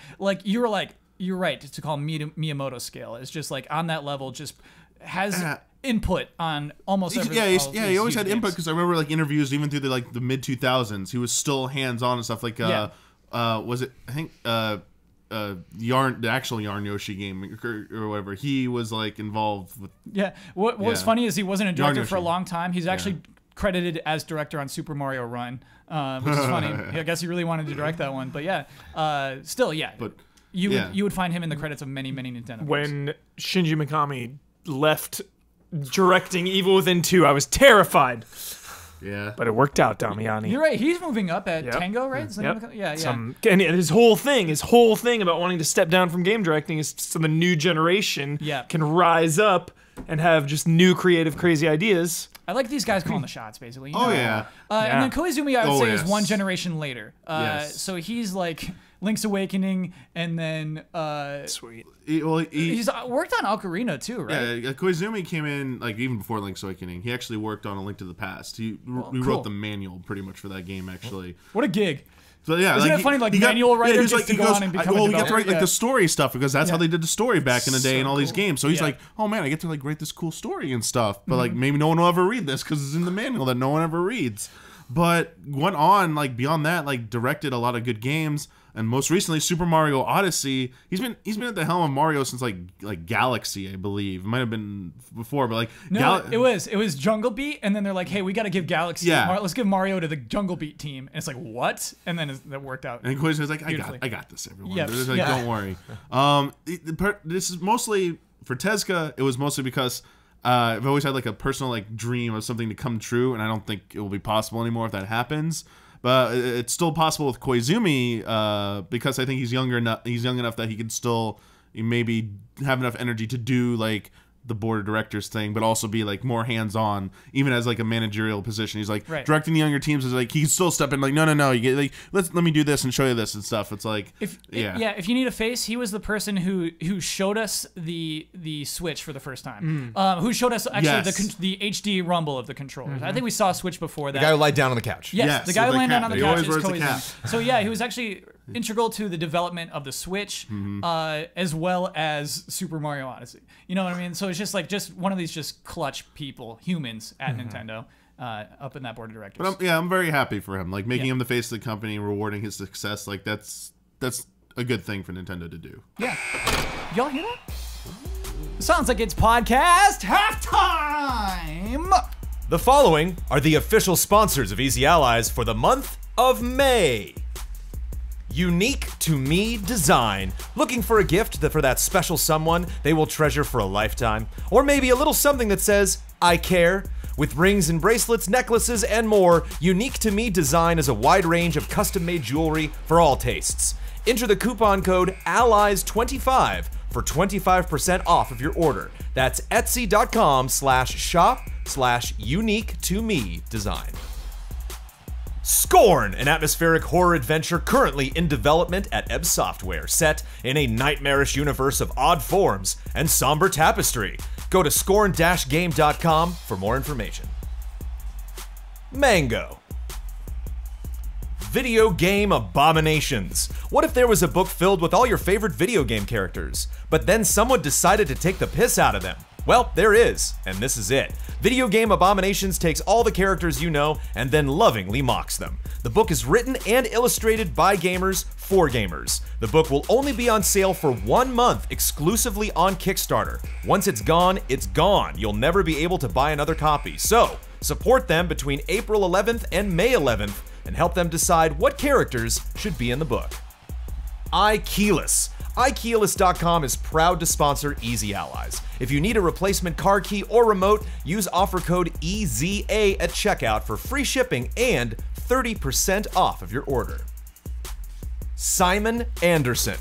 you were like, you're right to call Miyamoto scale. It's just like on that level, just has input on almost every. He always had games. input because I remember like interviews even through the mid 2000s. He was still hands on and stuff like. Was it? I think Yarn, the actual Yarn Yoshi game or whatever. He was like involved with. Yeah. What was funny is he wasn't a director for a Yoshi. long time. He's actually credited as director on Super Mario Run, which is funny. I guess he really wanted to direct that one, but still, But you would find him in the credits of many Nintendo games. When Shinji Mikami left directing Evil Within 2, I was terrified. Yeah. But it worked out, Damiani. You're right. He's moving up at Tango, right? And his whole thing about wanting to step down from game directing is so the new generation can rise up and have just new creative, crazy ideas. I like these guys calling the shots, basically. And then Koizumi, I would say, is one yes. generation later. So he's like Link's Awakening, and then Sweet. he's worked on Ocarina too, right? Yeah, Koizumi came in like even before Link's Awakening. He actually worked on A Link to the Past. He wrote the manual pretty much for that game, actually. What a gig! So yeah, isn't it funny? Like manual writer gets to go on and become a developer. We get to write like the story stuff because that's how they did the story back in the day in all these games. So he's like, oh man, I get to like write this cool story and stuff. But like maybe no one will ever read this because it's in the manual that no one ever reads. But went on like beyond that, like directed a lot of good games. And most recently, Super Mario Odyssey. He's been at the helm of Mario since like Galaxy, I believe. It might have been before, but like it was Jungle Beat, and then they're like, hey, we got to give Galaxy. Let's give Mario to the Jungle Beat team. And it's like, what? And then that worked out. And Koizumi was like, I got this, everyone. Like, don't worry. This is mostly for Tezuka. It was mostly because I've always had like a personal like dream of something to come true, and I don't think it will be possible anymore if that happens. But it's still possible with Koizumi because I think he's young enough that he can still maybe have enough energy to do like the board of directors thing, but also be like more hands-on, even as like a managerial position. He's like directing the younger teams is like he can still step in like no, you get like let me do this and show you this and stuff. It's like if you need a face, he was the person who showed us the Switch for the first time. Who showed us actually the HD rumble of the controllers. I think we saw a Switch before that. The guy who lied down on the couch. Yes, the guy who lied down on the couch is Koizumi. Cat. So yeah, he was actually integral to the development of the Switch, as well as Super Mario Odyssey. You know what I mean? So it's just one of these just clutch people, humans at Nintendo, up in that board of directors. But I'm very happy for him. Like making him the face of the company and rewarding his success. Like that's a good thing for Nintendo to do. Yeah. Y'all hear that? Sounds like it's podcast halftime. The following are the official sponsors of Easy Allies for the month of May. Unique to Me Design. Looking for a gift for that special someone they will treasure for a lifetime? Or maybe a little something that says, I care? With rings and bracelets, necklaces, and more, Unique to Me Design is a wide range of custom-made jewelry for all tastes. Enter the coupon code ALLIES25 for 25% off of your order. That's etsy.com/shop/unique to me design. Scorn, an atmospheric horror adventure currently in development at Ebb Software, set in a nightmarish universe of odd forms and somber tapestry. Go to scorn-game.com for more information. Mango. Video game abominations. What if there was a book filled with all your favorite video game characters, but then someone decided to take the piss out of them? Well, there is, and this is it. Video Game Abominations takes all the characters you know and then lovingly mocks them. The book is written and illustrated by gamers for gamers. The book will only be on sale for 1 month exclusively on Kickstarter. Once it's gone, it's gone. You'll never be able to buy another copy. So, support them between April 11th and May 11th and help them decide what characters should be in the book. iKeyless. iKeyless.com is proud to sponsor Easy Allies. If you need a replacement car key or remote, use offer code EZA at checkout for free shipping and 30% off of your order. Simon Anderson.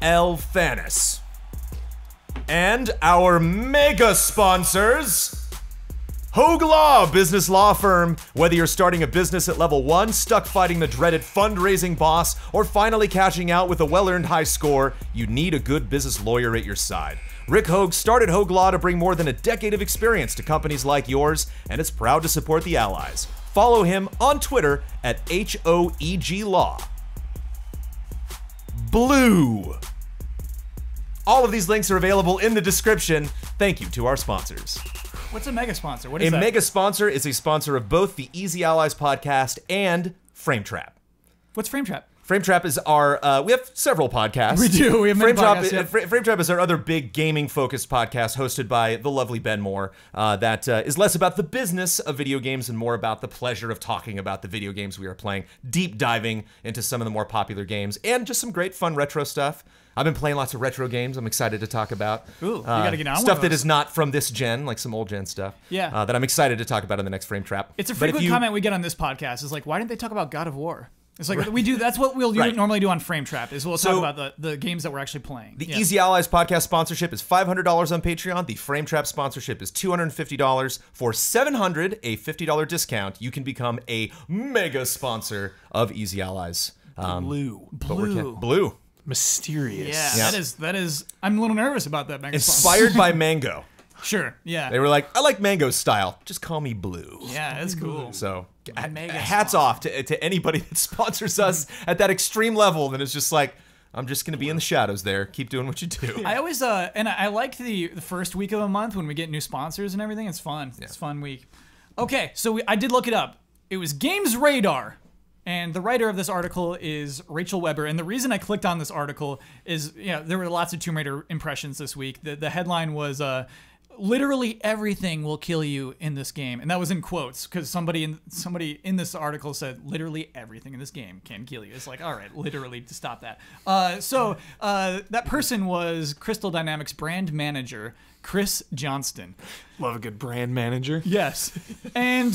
Elfanis. And our mega sponsors, Hogue Law Business Law Firm. Whether you're starting a business at level 1, stuck fighting the dreaded fundraising boss, or finally cashing out with a well-earned high score, you need a good business lawyer at your side. Rick Hogue started Hogue Law to bring more than a decade of experience to companies like yours, and is proud to support the Allies. Follow him on Twitter at HOEG Law. blue. All of these links are available in the description. Thank you to our sponsors. What's a mega sponsor? What is A that? mega sponsor is a sponsor of both the Easy Allies podcast and Frame Trap. What's Frame Trap? Frame Trap is our, we have several podcasts. We do, we have many podcasts, yeah. Frame Trap is our other big gaming-focused podcast hosted by the lovely Ben Moore that is less about the business of video games and more about the pleasure of talking about the video games we are playing, deep diving into some of the more popular games, and just some great fun retro stuff. I've been playing lots of retro games I'm excited to talk about. Ooh, you gotta get on stuff one of that those. is not from this gen, like some old gen stuff. Yeah. That I'm excited to talk about in the next Frame Trap. It's a But if frequent you- comment we get on this podcast. Is like, why didn't they talk about God of War? It's like we do. That's what we'll Right. normally do on Frame Trap. Is we'll So- talk about the games that we're actually playing. The Yeah. Easy Allies podcast sponsorship is $500 on Patreon. The Frame Trap sponsorship is $250. For $700, a $50 discount, you can become a mega sponsor of Easy Allies. Blue. But we're Blue. Blue. Mysterious. Yeah, Yeah. that is. I'm a little nervous about that. Mega Inspired by Mango. Sure. Yeah. They were like, I like Mango's style. Just call me Blue. Yeah, that's cool. So Mega hats sponsor. off to anybody that sponsors us at that extreme level. Then it's just like, I'm just going to be in the shadows there. Keep doing what you do. I always and I like the first week of a month when we get new sponsors and everything. It's fun. It's a fun week. Okay, so I did look it up. It was Games Radar. And the writer of this article is Rachel Weber. And the reason I clicked on this article is, there were lots of Tomb Raider impressions this week. The headline was, literally everything will kill you in this game. And that was in quotes because somebody in this article said, literally everything in this game can kill you. It's like, all right, literally to stop that. So that person was Crystal Dynamics brand manager, Chris Johnston. Love a good brand manager. Yes. And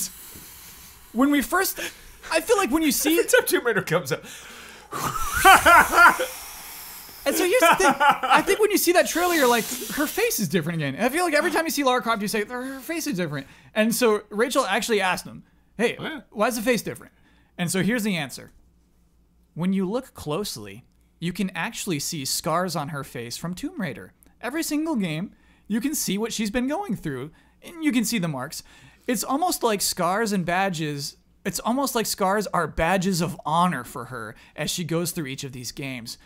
when we first... I feel like when you see... Every time Tomb Raider comes up. And so here's the thing. I think when you see that trailer, you're like, her face is different again. And I feel like every time you see Lara Croft, you say, her face is different. And so Rachel actually asked him, hey, why is the face different? And so here's the answer. When you look closely, you can actually see scars on her face from Tomb Raider. Every single game, you can see what she's been going through. And you can see the marks. It's almost like scars and badges... It's almost like scars are badges of honor for her as she goes through each of these games.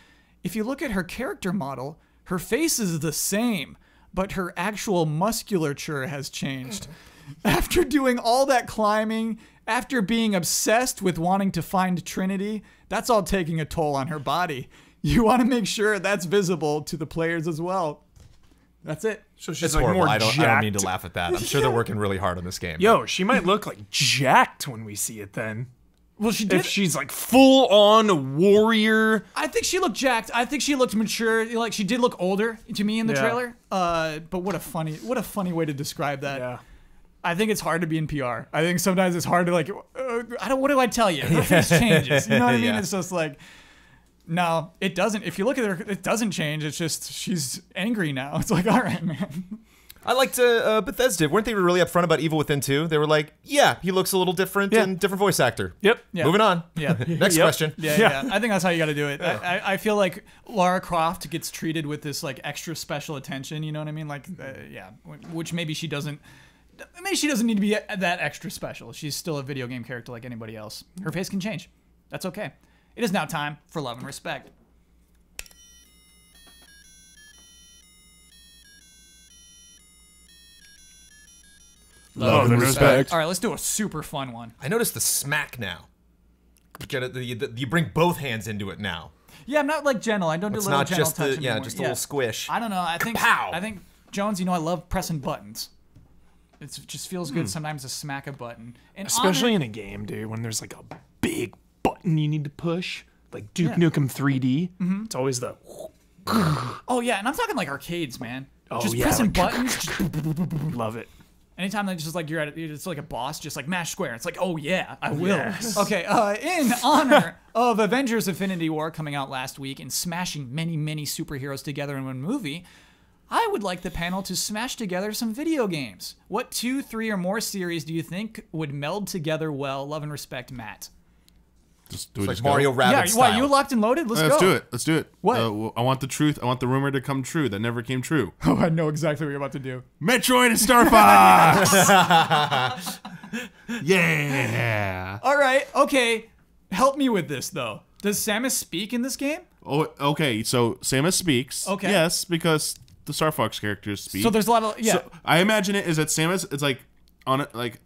If you look at her character model, her face is the same, but her actual musculature has changed. After doing all that climbing, after being obsessed with wanting to find Trinity, that's all taking a toll on her body. You want to make sure that's visible to the players as well. That's it. So she's It's like horrible. more I don't mean to jacked. laugh at that. I'm sure they're working really hard on this game. Yo, she might look like jacked when we see it then. Well, she did. If she's like full on warrior. I think she looked jacked. I think she looked mature. Like she did look older to me in the Yeah. trailer. But what a funny way to describe that. Yeah. I think it's hard to be in PR. I think sometimes it's hard to like. What do I tell you? Her face changes. You know what I mean? Yeah. It's just like. No, it doesn't. If you look at her, it doesn't change. It's just she's angry now. It's like, all right, man. I liked Bethesda. Weren't they really upfront about Evil Within 2? They were like, yeah, he looks a little different Yeah. and different voice actor. Yep. Yeah. Moving on. Yeah. Next Yep. question. Yeah. I think that's how you got to do it. I feel like Lara Croft gets treated with this like extra special attention. You know what I mean? Like, which maybe she doesn't. Maybe she doesn't need to be that extra special. She's still a video game character like anybody else. Her face can change. That's okay. It is now time for love and respect. Love and respect. All right, let's do a super fun one. I noticed the smack now. You bring both hands into it now. Yeah, I'm not like gentle. I don't do It's little not gentle just touch the anymore. just a little squish. I don't know. I think Kapow! I think Jones. I love pressing buttons. It just feels good sometimes to smack a button, and Especially in a game, dude, when there's like a big button you need to push. Like Duke Yeah. Nukem 3D. It's always the... Oh yeah, and I'm talking like arcades, man. Oh, Just yeah, pressing like- buttons. Just, Love it. anytime that just like you're at it's like a boss, just like mash square. It's like, oh yeah, I will. Yes. Okay, in honor of Avengers: Infinity War coming out last week and smashing many superheroes together in one movie, I would like the panel to smash together some video games. What 2, 3, or more series do you think would meld together well? Love and respect, Matt. Just do it. Like just Mario go. Rabbit Yeah, style. why you locked and loaded? Let's Let's go. do it. Let's do it. What? I want the truth. I want the rumor to come true that never came true. Oh, I know exactly what you're about to do. Metroid and Star Fox. Yeah. All right, okay. Help me with this though. Does Samus speak in this game? Oh, okay. So Samus speaks. Okay. Yes, because the Star Fox characters speak. So there's a lot of So I imagine it is that Samus. It's like on it, like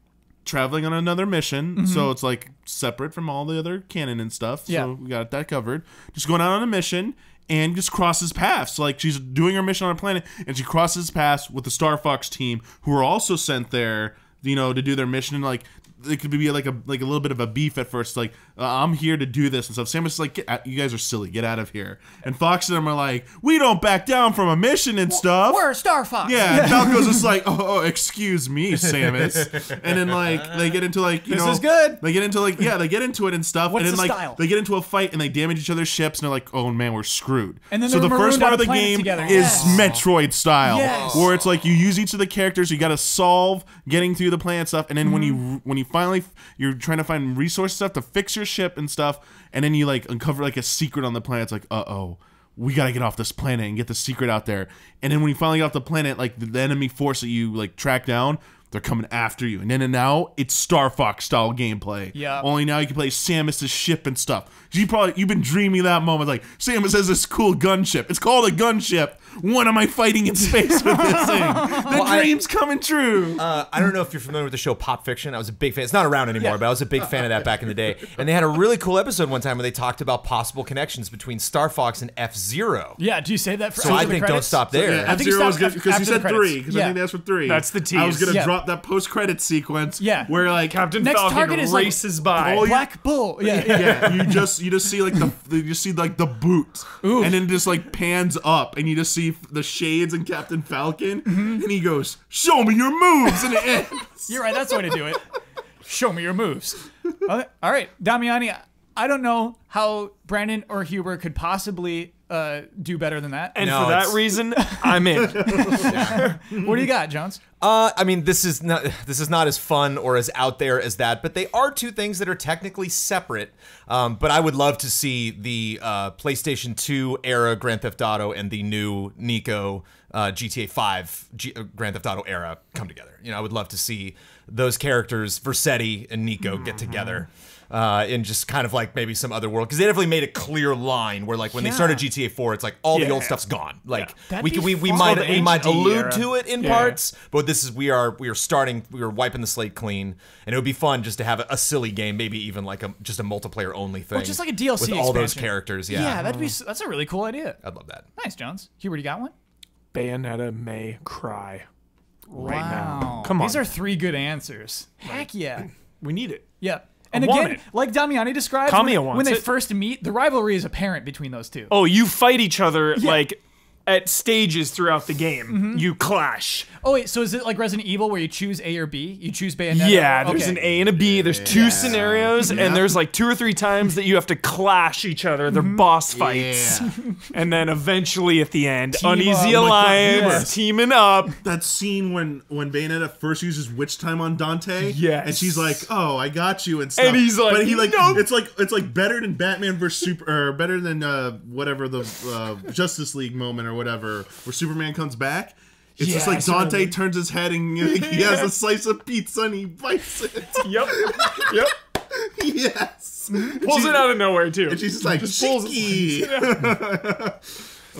traveling on another mission. So it's like separate from all the other canon and stuff. Yeah. So we got that covered. Just going out on a mission. And just crosses paths. Like she's doing her mission on a planet, and she crosses paths with the Star Fox team, who are also sent there, to do their mission. And like it could be like a little bit of a beef at first. Like I'm here to do this and stuff. Samus is like, you guys are silly. Get out of here. And Fox and them are like, we don't back down from a mission and stuff. We're Star Fox. Yeah, and Falco's just like, excuse me, Samus. And then like they get into like This is good. They get into like they get into it and stuff. What's and then the like style? they get into a fight and they damage each other's ships and they're like, oh man, we're screwed. And then so they're the first marooned part on of a the planet game together. is Yes. Metroid style, Yes. where it's like you use each of the characters, you got to solve getting through the planet stuff, and then when you finally you're trying to find resource stuff to fix your ship and stuff, and then you like uncover like a secret on the planet. It's like, we gotta get off this planet and get the secret out there. And then when you finally get off the planet, like the enemy force that you like track down, they're coming after you. And then now it's Star Fox style gameplay. Yeah. Only now you can play Samus's ship and stuff. You've been dreaming that moment, like Samus has this cool gunship. It's called a gunship. When am I fighting in space with this thing? The dream's coming true. I don't know if you're familiar with the show Pop Fiction. I was a big fan. It's not around anymore, but I was a big fan of that back in the day. And they had a really cool episode one time where they talked about possible connections between Star Fox and F-Zero. Yeah, do you say that for So I after the think don't credits? stop there. Yeah, I think F-Zero was stop good because you after the said credits. 3. Because I Yeah. think that's for 3. That's the tease. I was gonna Yeah. drop that post-credit sequence. Yeah. Where like Captain Next Falcon target is, like, races by. Black Bull. Yeah. yeah, you just see like the boot, Ooh. and then it just like pans up, and you just see the shades and Captain Falcon, and he goes, "Show me your moves," and it ends. You're right. That's the way to do it. Show me your moves. Okay. All right, Damiani. I don't know how Brandon or Huber could possibly do better than that. And No, for that it's- reason, I'm in. What do you got, Jones? I mean, this is not as fun or as out there as that, but they are two things that are technically separate. But I would love to see the PlayStation 2 era Grand Theft Auto and the new Nico GTA 5 Grand Theft Auto era come together. I would love to see those characters, Vercetti and Nico, get together. In just kind of like maybe some other world, because they definitely made a clear line where like when they started GTA 4, it's like all the old stuff's gone. Like That'd we be fun. might The might HD allude era. to it in parts, but this is we are wiping the slate clean, and it would be fun just to have a silly game, maybe even like just a multiplayer only thing, just like a DLC with all those expansion. characters. Yeah, that's a really cool idea. I'd love that. Nice, Jones. Hubert, you got one? Bayonetta may cry right Wow. now. Come on. These are 3 good answers. Heck yeah. We need it. Yeah. And want again, it. like Damiani described, Kamiya when wants they it. first meet, the rivalry is apparent between those two. Oh, you fight each other like at stages throughout the game. You clash. Oh, wait, so is it like Resident Evil where you choose A or B? You choose Bayonetta? Yeah, there's Okay. an A and a B. There's 2 scenarios, and there's like 2 or 3 times that you have to clash each other. They're boss fights. Yeah. And then eventually at the end, Team Uneasy up. Alliance, Yes. teaming up. That scene when Bayonetta first uses witch time on Dante, Yes. and she's like, "Oh, I got you," and stuff. And he's like, but he like, "Nope." it's like better than Batman versus Super, or better than whatever the Justice League moment or whatever, where Superman comes back. It's just like Yes, Dante really. turns his head and he has a slice of pizza and he bites it. Yep. Yep. Yes, Pulls it out of nowhere, too. and she's just like, pulls it. "Cheeky."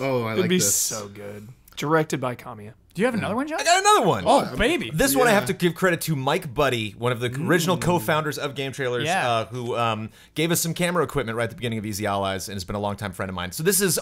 Oh, I It'd like be this. so good. Directed by Kamiya. Do you have another one, John? I got another one. Oh, baby. This one I have to give credit to Mike Buddy, one of the original co-founders of Game Trailers, Yeah. who gave us some camera equipment right at the beginning of Easy Allies and has been a longtime friend of mine. So this is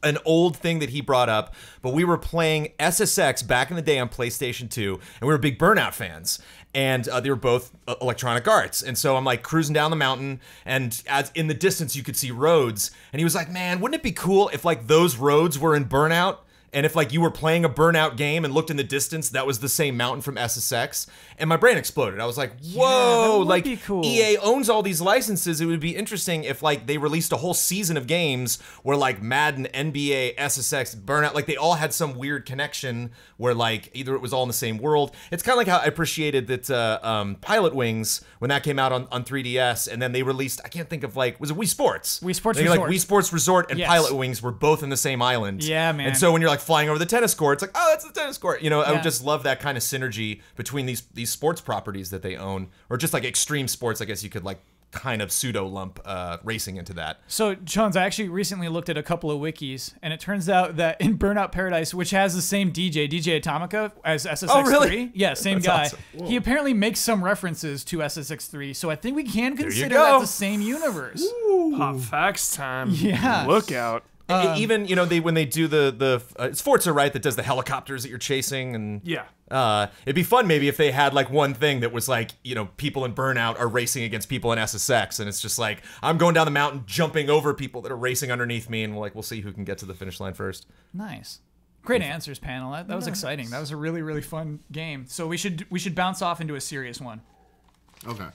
an old thing that he brought up, but we were playing SSX back in the day on PlayStation 2, and we were big Burnout fans. And they were both Electronic Arts. And so I'm like cruising down the mountain, and as in the distance you could see roads. And he was like, man, wouldn't it be cool if like those roads were in Burnout? And if like you were playing a Burnout game and looked in the distance, that was the same mountain from SSX, and my brain exploded. I was like, "Whoa!" that would Like be cool. EA owns all these licenses. It would be interesting if like they released a whole season of games where like Madden, NBA, SSX, Burnout, like they all had some weird connection where like either it was all in the same world. It's kind of like how I appreciated that Pilot Wings when that came out on 3DS, and then they released, I can't think of like, was it Wii Sports? Wii Sports They were, like Resort. Wii Sports Resort and Yes. Pilot Wings were both in the same island. Yeah, man. And so when you're like flying over the tennis court, it's like, oh, that's the tennis court. I Yeah. would just love that kind of synergy between these sports properties that they own, or just like extreme sports, I guess you could like kind of pseudo lump racing into that. So, Jones, I actually recently looked at a couple of wikis, and it turns out that in Burnout Paradise, which has the same DJ Atomica as SSX3, Oh, really? yeah, same That's guy, awesome. he apparently makes some references to SSX3, so I think we can consider go. that the same universe. Pop facts time. Yeah. Look out. Even when they do it's Forza, right, that does the helicopters that you're chasing, and Yeah. it'd be fun maybe if they had like one thing that was like, people in Burnout are racing against people in SSX, and it's just like I'm going down the mountain jumping over people that are racing underneath me, and we'll see who can get to the finish line first. Nice. Great answers, panel. That was exciting. That was a really, really fun game. So we should bounce off into a serious one. Okay.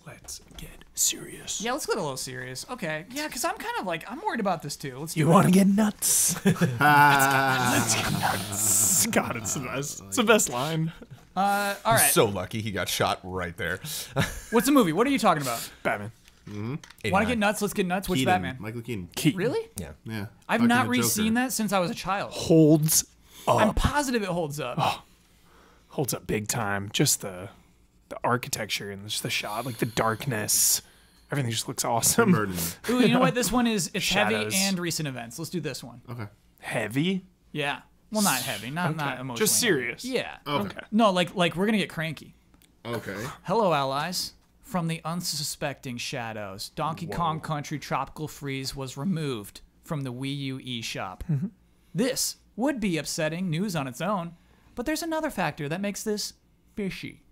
Let's get serious. Yeah, let's get a little serious. Okay. Yeah, because I'm kind of like, I'm worried about this too. Let's do You it. want to get nuts? Ah. God, it's the best. It's the best line. All right. So lucky he got shot right there. What's the movie? What are you talking about? Batman. Want to get nuts? Let's get nuts. Which Keaton, Batman? Michael Keaton. Keaton. Really? Yeah. Yeah. I've Fucking not the re-seen Joker. that since I was a child. Holds up. I'm positive it holds up. Holds up big time. Just the architecture and just the shot, like the darkness. Everything just looks awesome. Burden. Ooh, you know what? This one is Shadows. heavy and recent events. Let's do this one. Okay. Heavy. Yeah. Well, not heavy, not emotionally. Just serious. heavy. Yeah. Okay. No, like we're gonna get cranky. Okay. Hello, allies. From the unsuspecting shadows, Donkey Kong Country Tropical Freeze was removed from the Wii U eShop. This would be upsetting news on its own, but there's another factor that makes this fishy.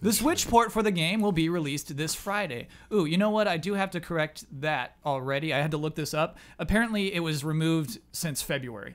The Switch port for the game will be released this Friday. Ooh, you know what? I do have to correct that already. I had to look this up. Apparently, it was removed since February.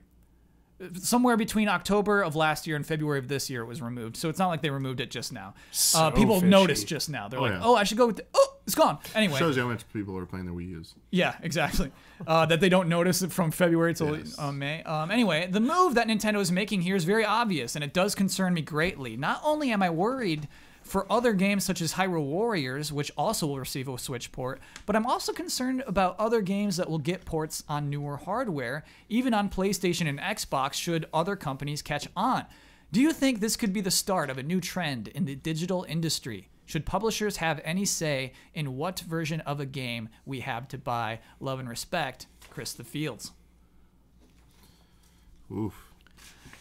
Somewhere between October of last year and February of this year, it was removed. So it's not like they removed it just now. So People fishy. noticed just now. They're like, yeah. oh, I should go with oh, it's gone. Anyway. Shows you how much people are playing their Wii U's. Yeah, exactly. That they don't notice it from February till Yes. May. Anyway, the move that Nintendo is making here is very obvious, and it does concern me greatly. Not only am I worried for other games such as Hyrule Warriors, which also will receive a Switch port, but I'm also concerned about other games that will get ports on newer hardware, even on PlayStation and Xbox, should other companies catch on. Do you think this could be the start of a new trend in the digital industry? Should publishers have any say in what version of a game we have to buy? Love and respect, Chris the Fields. Oof.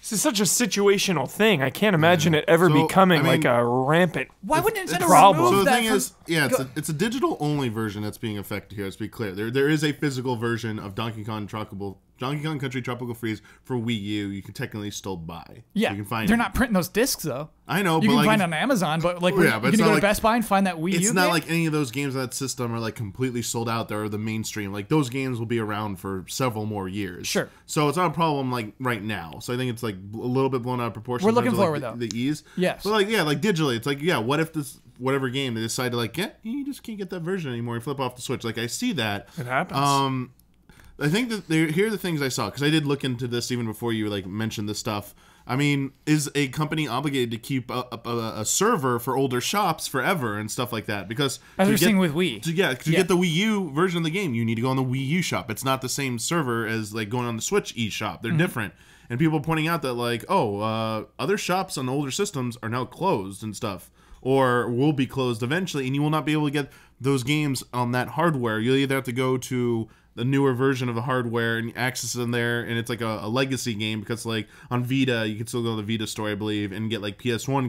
This is such a situational thing. I can't imagine it ever So, becoming I mean, like a rampant. Why would Nintendo problem. remove So the that thing from- is, yeah, it's a digital only version that's being affected here. Let's be clear. There is a physical version of Donkey Kong Country Tropical Freeze for Wii U. You can technically still buy. Yeah, you can find they're it. not printing those discs though. I know, You but can like, find it on Amazon, but like, Yeah, but you it's can not go to like- Best Buy and find that Wii U it's not game? like any of those games on that system are like completely sold out. They're the mainstream. Like those games will be around for several more years. Sure. So it's not a problem like right now. So I think it's like a little bit blown out of proportion. We're in terms looking of, forward, like, though. the ease. Yes. But like like digitally, it's like what if this whatever game they decide to like you just can't get that version anymore. You flip off the Switch. Like I see that. It happens. I think that here are the things I saw because I did look into this even before you like mentioned this stuff. I mean, is a company obligated to keep a server for older shops forever and stuff like that? Because As to we're get- seeing with Wii. to get the Wii U version of the game, you need to go on the Wii U shop. It's not the same server as like going on the Switch eShop. They're different. And people pointing out that like, other shops on older systems are now closed and stuff, or will be closed eventually, and you will not be able to get those games on that hardware. You'll either have to go to the newer version of the hardware and access them there, and it's like a legacy game because like on Vita, you can still go to the Vita store, I believe, and get like PS1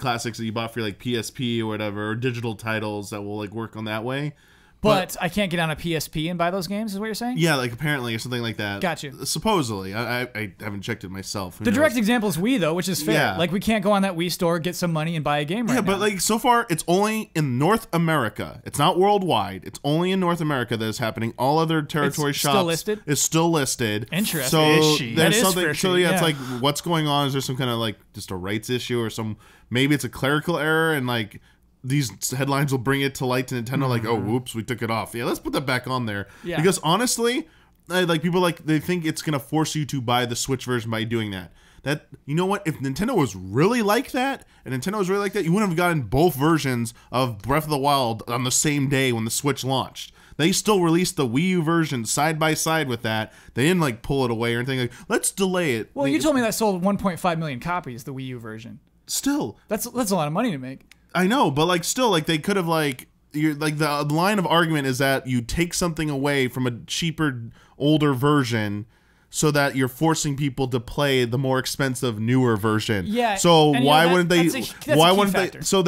classics that you bought for like PSP or whatever, or digital titles that will like work on that way. But I can't get on a PSP and buy those games, is what you're saying? Yeah, like apparently or something like that. Got you. Supposedly, I haven't checked it myself. Who The direct knows? example is Wii, though, which is fair. Yeah. Like, we can't go on that Wii store, get some money, and buy a game right Yeah, now. but like so far, it's only in North America. It's not worldwide. It's only in North America that is happening. All other territory It's shops still listed? is still listed. Interesting. So Fishy. there's That is something. fishy, So yeah, it's yeah. like what's going on? Is there some kind of like just a rights issue or some? Maybe it's a clerical error and like. These headlines will bring it to light to Nintendo, like, oh, whoops, we took it off. Yeah, let's put that back on there. Yeah. Because honestly, like people they think it's gonna force you to buy the Switch version by doing that. That you know what? If Nintendo was really like that, and Nintendo was really like that, you wouldn't have gotten both versions of Breath of the Wild on the same day when the Switch launched. They still released the Wii U version side by side with that. They didn't like pull it away or anything. Like, let's delay it. well, you told me that sold 1.5 million copies, the Wii U version. Still. That's a lot of money to make. I know, but like still, like they could have like you're like the line of argument is that you take something away from a cheaper, older version. So that you're forcing people to play the more expensive, newer version. Yeah. So why that, wouldn't they? that's Why a key wouldn't factor. they? So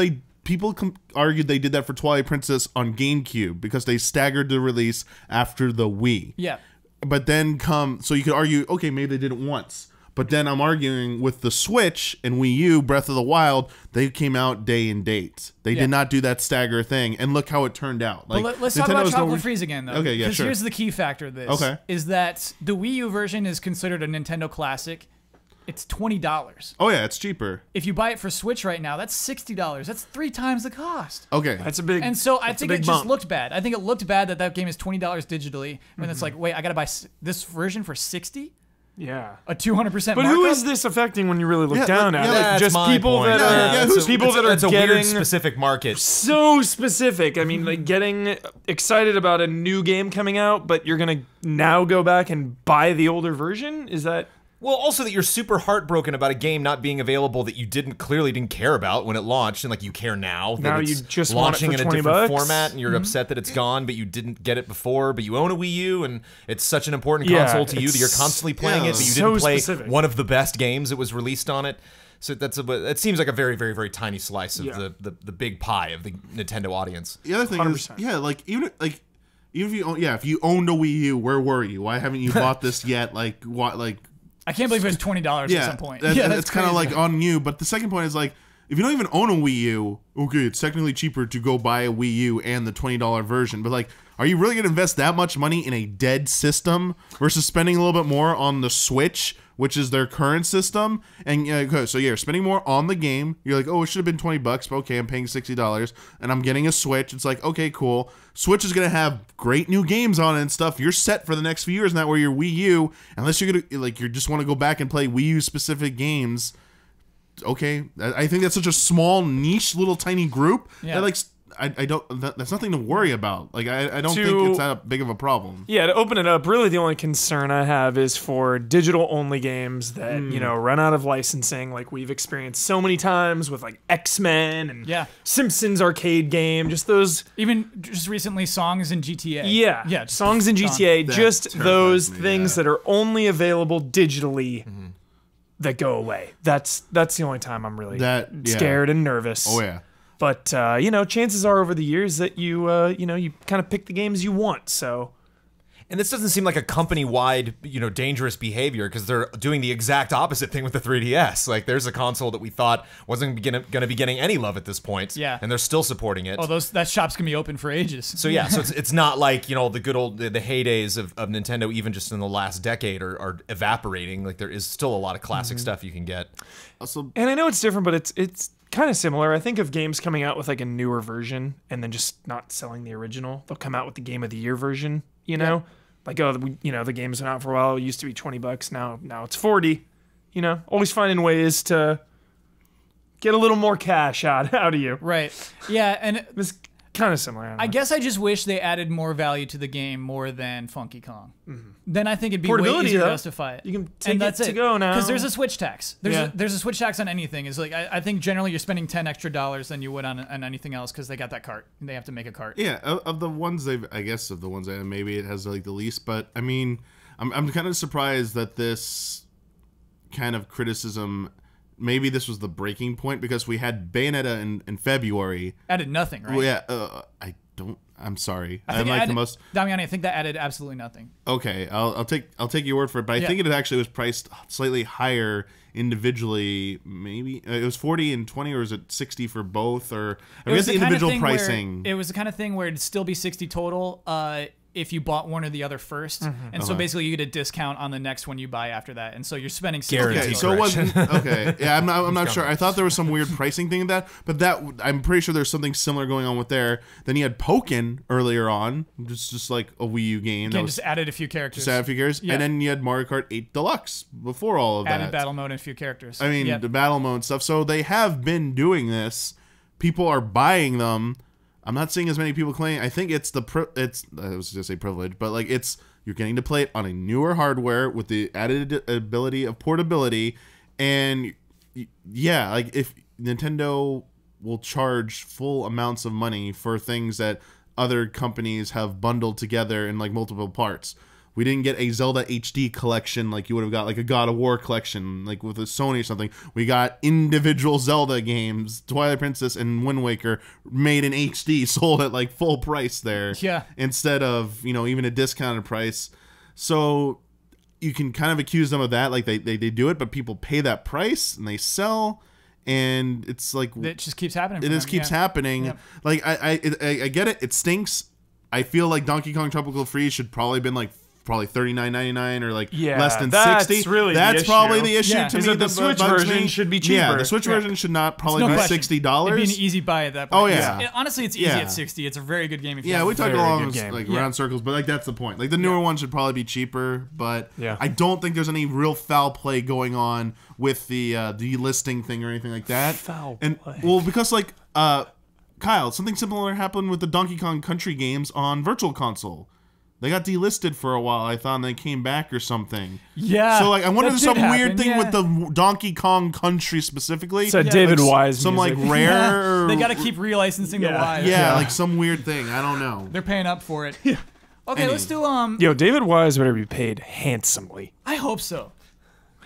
people argued they did that for Twilight Princess on GameCube because they staggered the release after the Wii. Yeah. But then so you could argue, okay, maybe they did it once. But then I'm arguing with the Switch and Wii U, Breath of the Wild, they came out day and date. They did not do that stagger thing, and look how it turned out. Like, But let's talk about Tropical Freeze again, though. Okay, yeah, Because sure. here's the key factor of this. Okay. Is that the Wii U version is considered a Nintendo classic. It's $20. Oh yeah, it's cheaper. If you buy it for Switch right now, that's $60. That's 3 times the cost. Okay, That's a big. And so I think it just bump. looked bad. I think it looked bad that game is $20 digitally, and it's like, wait, I gotta buy this version for $60? Yeah. A 200% But who is this affecting when you really look down at it? That's Just my people point. that are who's- people that are That's a getting weird specific market. so specific. I mean, like getting excited about a new game coming out, but you're gonna now go back and buy the older version. Is that? Well, also that you're super heartbroken about a game not being available that you clearly didn't care about when it launched, and like you care now that Now it's you just want it launching for in a $20 different bucks? format, and you're upset that it's gone, but you didn't get it before, but you own a Wii U, and it's such an important Yeah, console to you that you're it's- constantly playing it, but you so didn't play specific. one of the best games that was released on it. So that seems like a very, very, very tiny slice of the big pie of the Nintendo audience. The other thing 100%. is, even if you owned a Wii U, where were you? Why haven't you bought this yet? Like what? Like I can't believe it was $20 yeah, at some point. that- Yeah, it's kind of crazy. like on you. But the second point is like, if you don't even own a Wii U, okay, it's technically cheaper to go buy a Wii U and the $20 version. But like, are you really going to invest that much money in a dead system versus spending a little bit more on the Switch, which is their current system? And okay, so you're spending more on the game. You're like, oh, it should have been $20, but okay, I'm paying $60, and I'm getting a Switch. It's like, okay, cool. Switch is gonna have great new games on it and stuff. You're set for the next few years, not where your Wii U, unless you're gonna like you just want to go back and play Wii U specific games. Okay, I think that's such a small niche, little tiny group. Yeah. That like I don't. That's nothing to worry about. Like I don't To- think it's that big of a problem. Yeah, to open it up, really the only concern I have is for digital only games that, run out of licensing like we've experienced so many times with like X-Men and Yeah. Simpsons arcade game, just those Even just recently, songs in GTA. yeah, songs in GTA, That just terrifies those me, things yeah. that are only available digitally that go away. That's the only time I'm really scared and nervous. Oh yeah. But chances are over the years that you kind of pick the games you want. So And this doesn't seem like a company-wide, dangerous behavior because they're doing the exact opposite thing with the 3DS. Like, there's a console that we thought wasn't going to be getting any love at this point. Yeah. And they're still supporting it. Oh, that shop's gonna be open for ages. So yeah, so it's not like the good old the heydays of Nintendo even just in the last decade are evaporating. Like there is still a lot of classic stuff you can get. Also, And I know it's different, but it's kind of similar. I think of games coming out with like a newer version and then just not selling the original. They'll come out with the Game of the Year version, Like, the game's been out for a while. It used to be $20. Now it's 40. Always finding ways to get a little more cash out of you. Right. Yeah, and It's kind of similar. I guess I just wish they added more value to the game more than Funky Kong. Then I think it'd be way Portability, easier to though. justify it. You can take and it that's to go now. Because there's a Switch tax. Yeah. There's a Switch tax on anything. Is like I think generally you're spending $10 extra than you would on anything else because they got that cart. And they have to make a cart. yeah, of the ones maybe it has like the least, but I mean, I'm kind of surprised that this kind of criticism, maybe this was the breaking point because we had Bayonetta in February. Added nothing, right? Well, yeah, I'm sorry. I I'm think it like added, the most. Damiani, I think that added absolutely nothing. Okay, I'll take your word for it, but I Yeah. think it actually was priced slightly higher individually. Maybe it was 40 and 20, or is it 60 for both? Or I guess the kind of individual thing where- pricing. It was the kind of thing where it'd still be 60 total if you bought one or the other first. Mm-hmm. And so basically you get a discount on the next one you buy after that. And so you're spending 60 Guaranteed. Okay, total. so it wasn't okay. Yeah, I'm not sure. I thought there was some weird pricing thing in that, but I'm pretty sure there's something similar going on with there. Then you had Pokken earlier on, just like a Wii U game. Again, that was just added a few characters. just added a few characters, Yeah. and then you had Mario Kart 8 Deluxe before all of Added that. battle mode and a few characters. I mean, Yep. the battle mode stuff. So they have been doing this. People are buying them. I'm not seeing as many people claiming. I think it's I was gonna say privilege, but like you're getting to play it on a newer hardware with the added ability of portability, and yeah, like if Nintendo will charge full amounts of money for things that other companies have bundled together in like multiple parts. We didn't get a Zelda HD collection like you would have got, like a God of War collection, like with a Sony or something. We got individual Zelda games, Twilight Princess and Wind Waker, made in HD, sold at like full price there. Yeah. Instead of, even a discounted price. So you can kind of accuse them of that. Like they do it, but people pay that price and they sell. And it's like... It just keeps happening. It just keeps happening. Yep. Like, I get it. It stinks. I feel like Donkey Kong Tropical Freeze should probably been like $39.99 or like less than that's $60. Really that's the probably issue. the issue Yeah. to Is me. that the Switch bugs version me. should be cheaper. Yeah, the Switch version should not probably be question. $60. It'd be an easy buy at that point. Oh, yeah. Honestly, it's easy Yeah. at 60. It's a very good game. If you Yeah, have we it. talked very along good game. like Yeah. around circles, but like that's the point. Like the newer one should probably be cheaper, but Yeah. I don't think there's any real foul play going on with the delisting thing or anything like that. Foul and play. well, because like Kyle, something similar happened with the Donkey Kong Country games on Virtual Console. They got delisted for a while, I thought, and they came back or something. Yeah. So like, I wonder if that there's some did weird happen, thing yeah. with the Donkey Kong Country specifically. It's a David Wise some music. like rare. Yeah. They got to keep relicensing the Yeah. Wise. Yeah, like some weird thing. I don't know. They're paying up for it. Okay, Any- let's do Yo, David Wise better be paid handsomely. I hope so.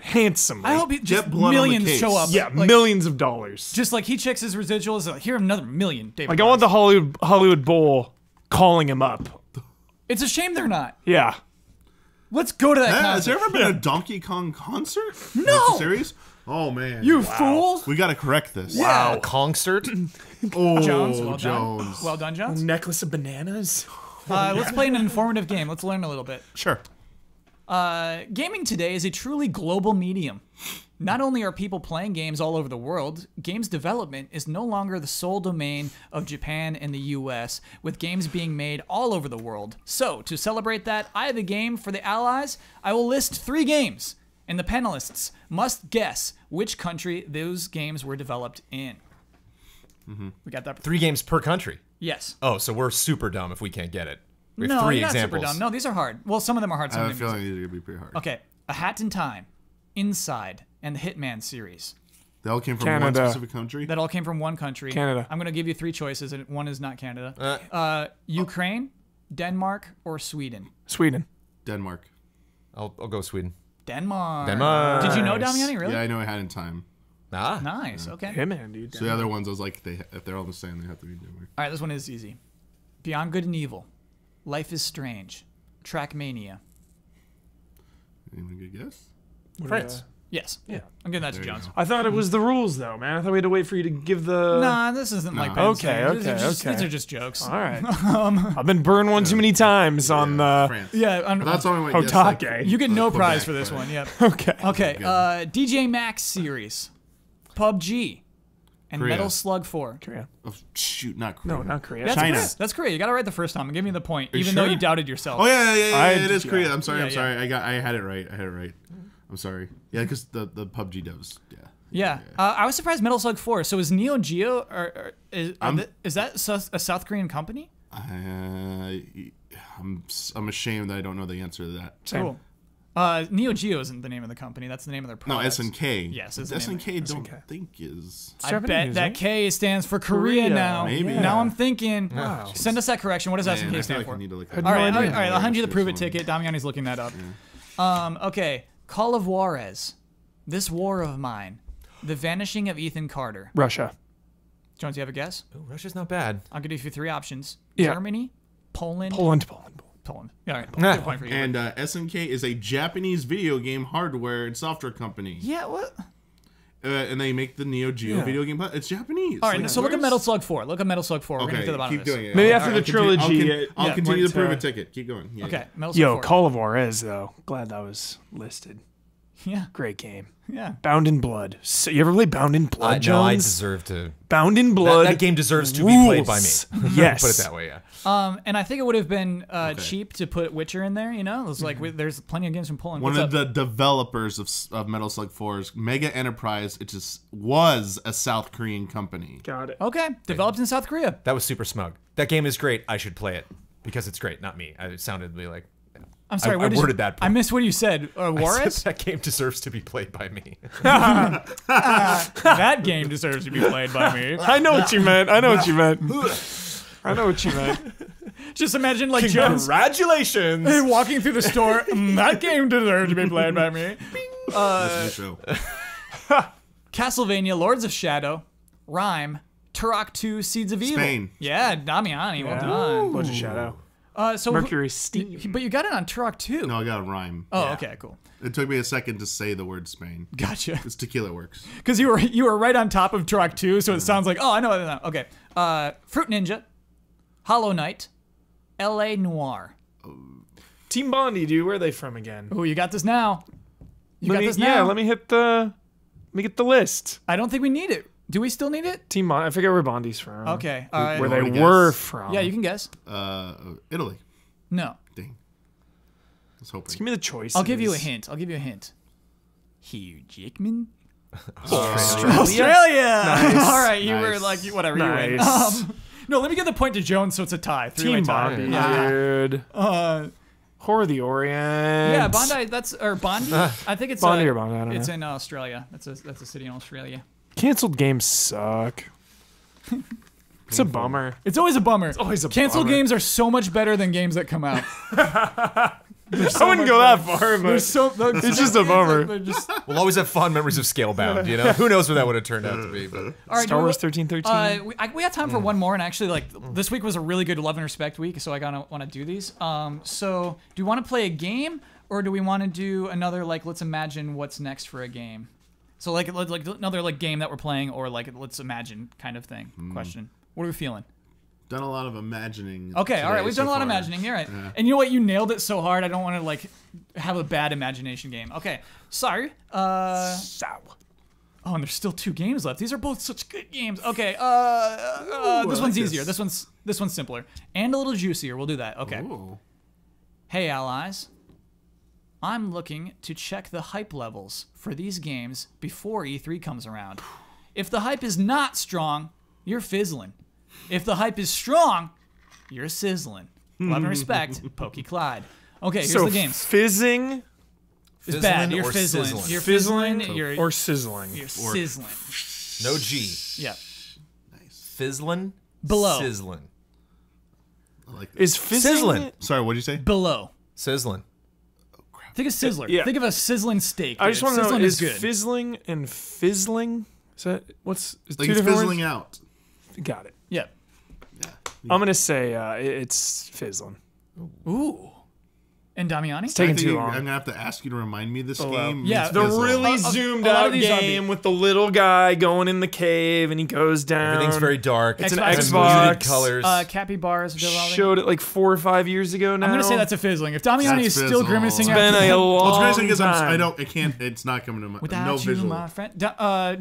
Handsomely. I hope just blood on the millions case. show up. Yeah, like, millions of dollars. Just like he checks his residuals, like, here another million. David Like I want Wise. the Hollywood Bowl calling him up. It's a shame they're not. Yeah. Let's go to that Has concert. there ever been a Donkey Kong concert? No! Like, series? Oh man. You fools! We gotta correct this. Yeah. Concert. Oh, Jones, well Jones. done. Well done, Jones. Necklace of bananas. Let's play an informative game. Let's learn a little bit. Sure. Gaming today is a truly global medium. Not only are people playing games all over the world, games development is no longer the sole domain of Japan and the US, with games being made all over the world. So, to celebrate that, I have a game for the Allies. I will list 3 games, and the panelists must guess which country those games were developed in. We got that? 3 games per country. Yes. Oh, so we're super dumb if we can't get it. We have No, 3 you're not examples. super dumb. No, these are hard. Well, some of them are hard. I Some have a of them are feeling these are gonna be pretty hard. Okay, A Hat in Time, Inside, and the Hitman series. They all came from Canada. one specific country. That all came from one country. Canada. I'm going to give you 3 choices, and one is not Canada. Ukraine, Denmark, or Sweden. Sweden. Denmark. I'll go Sweden. Denmark. Denmark. Did you know, Nice. Damiani? Really? Yeah, I know I had in time. Ah. Nice. Okay. Hey man, dude. So the other ones, I was like, if they're all the same, they have to be Denmark. All right, this one is easy. Beyond Good and Evil, Life is Strange, Trackmania. Anyone good guess? France. Yes. Yeah. I'm giving that to There you Jones. go. I thought it was the rules though, man. I thought we had to wait for you to give the. Nah, this isn't like Ben Okay, saying. These are okay, just- okay. These are just jokes. All right. I've been burned one too many times on the. France. Yeah. That's the only one. I guessed, like, Otake. You get no Quebec, prize for this but- one. Yep. Okay. Okay. Good. DJ Maxx series, PUBG, and Korea. Metal Slug 4. Korea. Oh, shoot, not Korea. No, not Korea. That's China. Korea. That's Korea. You got it right the first time. I'm giving you the point, you even though sure? you doubted yourself. Oh yeah, I- it is yeah. Korea. I'm sorry. Yeah, I'm sorry. I had it right. I'm sorry. Yeah, because the PUBG devs. Yeah. Yeah. I was surprised Metal Slug 4. So is Neo Geo, is that a South Korean company? I'm ashamed that I don't know the answer to that. Same. Cool. Neo Geo isn't the name of the company. That's the name of their No, product. SNK. Yes, is the name of SNK don't SNK. think is. I Japanese, bet that right? K stands for Korea, Korea, now. maybe. Now I'm thinking. Wow. Send us that correction. What does Man, SNK I feel stand like I for? need to look Had at no All right, idea. I'll hand you the This prove it one. ticket. Damiani's looking that up. Okay, Call of Juarez, This War of Mine, The Vanishing of Ethan Carter. Russia. Jones, you have a guess? Ooh, Russia's not bad. I'll give you 3 options. Yeah. Germany, Poland, Poland. Poland. Yeah, all right. Nah. Good point for you. And SNK is a Japanese video game hardware and software company. Yeah, what? And they make the Neo Geo Yeah. video game. It's Japanese. All right, Like, so look at where's- Metal Slug 4. Look at Metal Slug 4. We're going to Okay, get to the bottom keep of this. doing it. Maybe I'll- after I'll the continue- trilogy, I'll yeah, continue went to prove to- a ticket. Keep going. Yeah, Okay, Metal Slug Yo, 4. Call of Juarez though. Glad that was listed. Yeah, Great game. yeah. Bound in Blood. So, you ever play Bound in Blood, No, I Jones? deserve to. Bound in Blood. That game deserves to be played by me. rules. Yes. Put it that way, yeah. And I think it would have been cheap to put Witcher in there. You know, it was like there's plenty of games from Poland. One What's of up? the developers of Metal Slug 4's Mega Enterprise, it just was a South Korean company. Got it. Okay, developed in South Korea. That was super smug. That game is great. I should play it because it's great, not me. It sounded like I'm sorry. I what did worded you, that I missed what you said. I Juarez? said that game deserves to be played by me. That game deserves to be played by me. I know what you meant. I know what you meant. I know what you meant. Just imagine like Jones Congratulations. walking through the store. That game deserves to be played by me. That's the show. Castlevania, Lords of Shadow, Rhyme, Turok 2, Seeds of Evil. Spain. Yeah, Damiani, well done. Bunch of shadow. So Mercury Steam. But you got it on Turok 2. No, I got a rhyme. Oh, okay, cool. It took me a second to say the word Spain. Gotcha. It's tequila works. Because you were right on top of Turok 2, so it sounds like, oh, I know. Okay. Fruit Ninja, Hollow Knight, L.A. Noir. Team Bondi, dude. Where are they from again? Oh, you got this now. Yeah, let me get the list. I don't think we need it. Do we still need it? Team Bondi. I forget where Bondi's from. Okay. Where wanna they guess? were from. Yeah, you can guess. Italy. No. Dang. I was hoping. Give me the choice. I'll give you a hint. Hugh Jackman. Australia. Australia. Nice. All right, you Nice. were like whatever. You win. Nice. No, let me give the point to Jones, so it's a tie. Three-way Team tie. Bondi, Yeah. dude. Horror of the Orient. Yeah, Bondi. Bondi. I think it's Bondi or Bondi. I don't It's know. in Australia. That's a city in Australia. Canceled games suck. It's a bummer. It's always a bummer. always a Canceled bummer. games are so much better than games that come out. I wouldn't go that far, but It's just a bummer. They're just, We'll always have fond memories of Scalebound, you know? Who knows what that would have turned out to be, but all right, Star do we- Wars 1313. we got time for one more, and actually, like this week was a really good love and respect week, so I want to do these. So do you want to play a game, or do we want to do another like let's imagine what's next for a game? So like another like game that we're playing, or like let's imagine kind of thing. Question. What are we feeling? Done a lot of imagining. Okay, all right, today we've so done a lot of far. imagining. You're right. Yeah. And you know what? You nailed it so hard. I don't want to like have a bad imagination game. Okay, sorry. Oh, and there's still 2 games left. These are both such good games. Okay, this one's easier. This one's simpler and a little juicier. We'll do that. Okay. Ooh. Hey, allies. I'm looking to check the hype levels for these games before E3 comes around. If the hype is not strong, you're fizzling. If the hype is strong, you're sizzling. Love and respect, Pokey Clyde. Okay, here's So the games. Fizzing It's bad. Fizzlin You're or fizzling. sizzling? You're Fizzling fizzling. You're or sizzling. sizzling. no G. Yeah. Fizzlin? Below. Sizzlin. I like that. Is fizzing? Sizzling. Sorry, what did you say? Below. Sizzlin. Think of Sizzler. Yeah. Think of a sizzling steak. I just want to know: Sizzling is good. fizzling and fizzling? Is that what's is Like two it's different fizzling words? out. Got it. Yeah. Yeah. I'm gonna say it's fizzling. Ooh. And Damiani? It's taking I think too I'm long. gonna have to ask you to remind me this wow. game. Yeah, means The fizzle. really A zoomed lot out of these are game with the little guy going in the cave and he goes down. Everything's very dark. It's an Xbox. Xbox. Muted colors. Capybaras developing. Showed it like 4 or 5 years ago now. I'm gonna say that's a fizzling. If Damiani That's is still fizzle. grimacing It's been after a long Well, it's crazy because time. I don't. It can't. It's not coming to my. without no you, visual. my friend.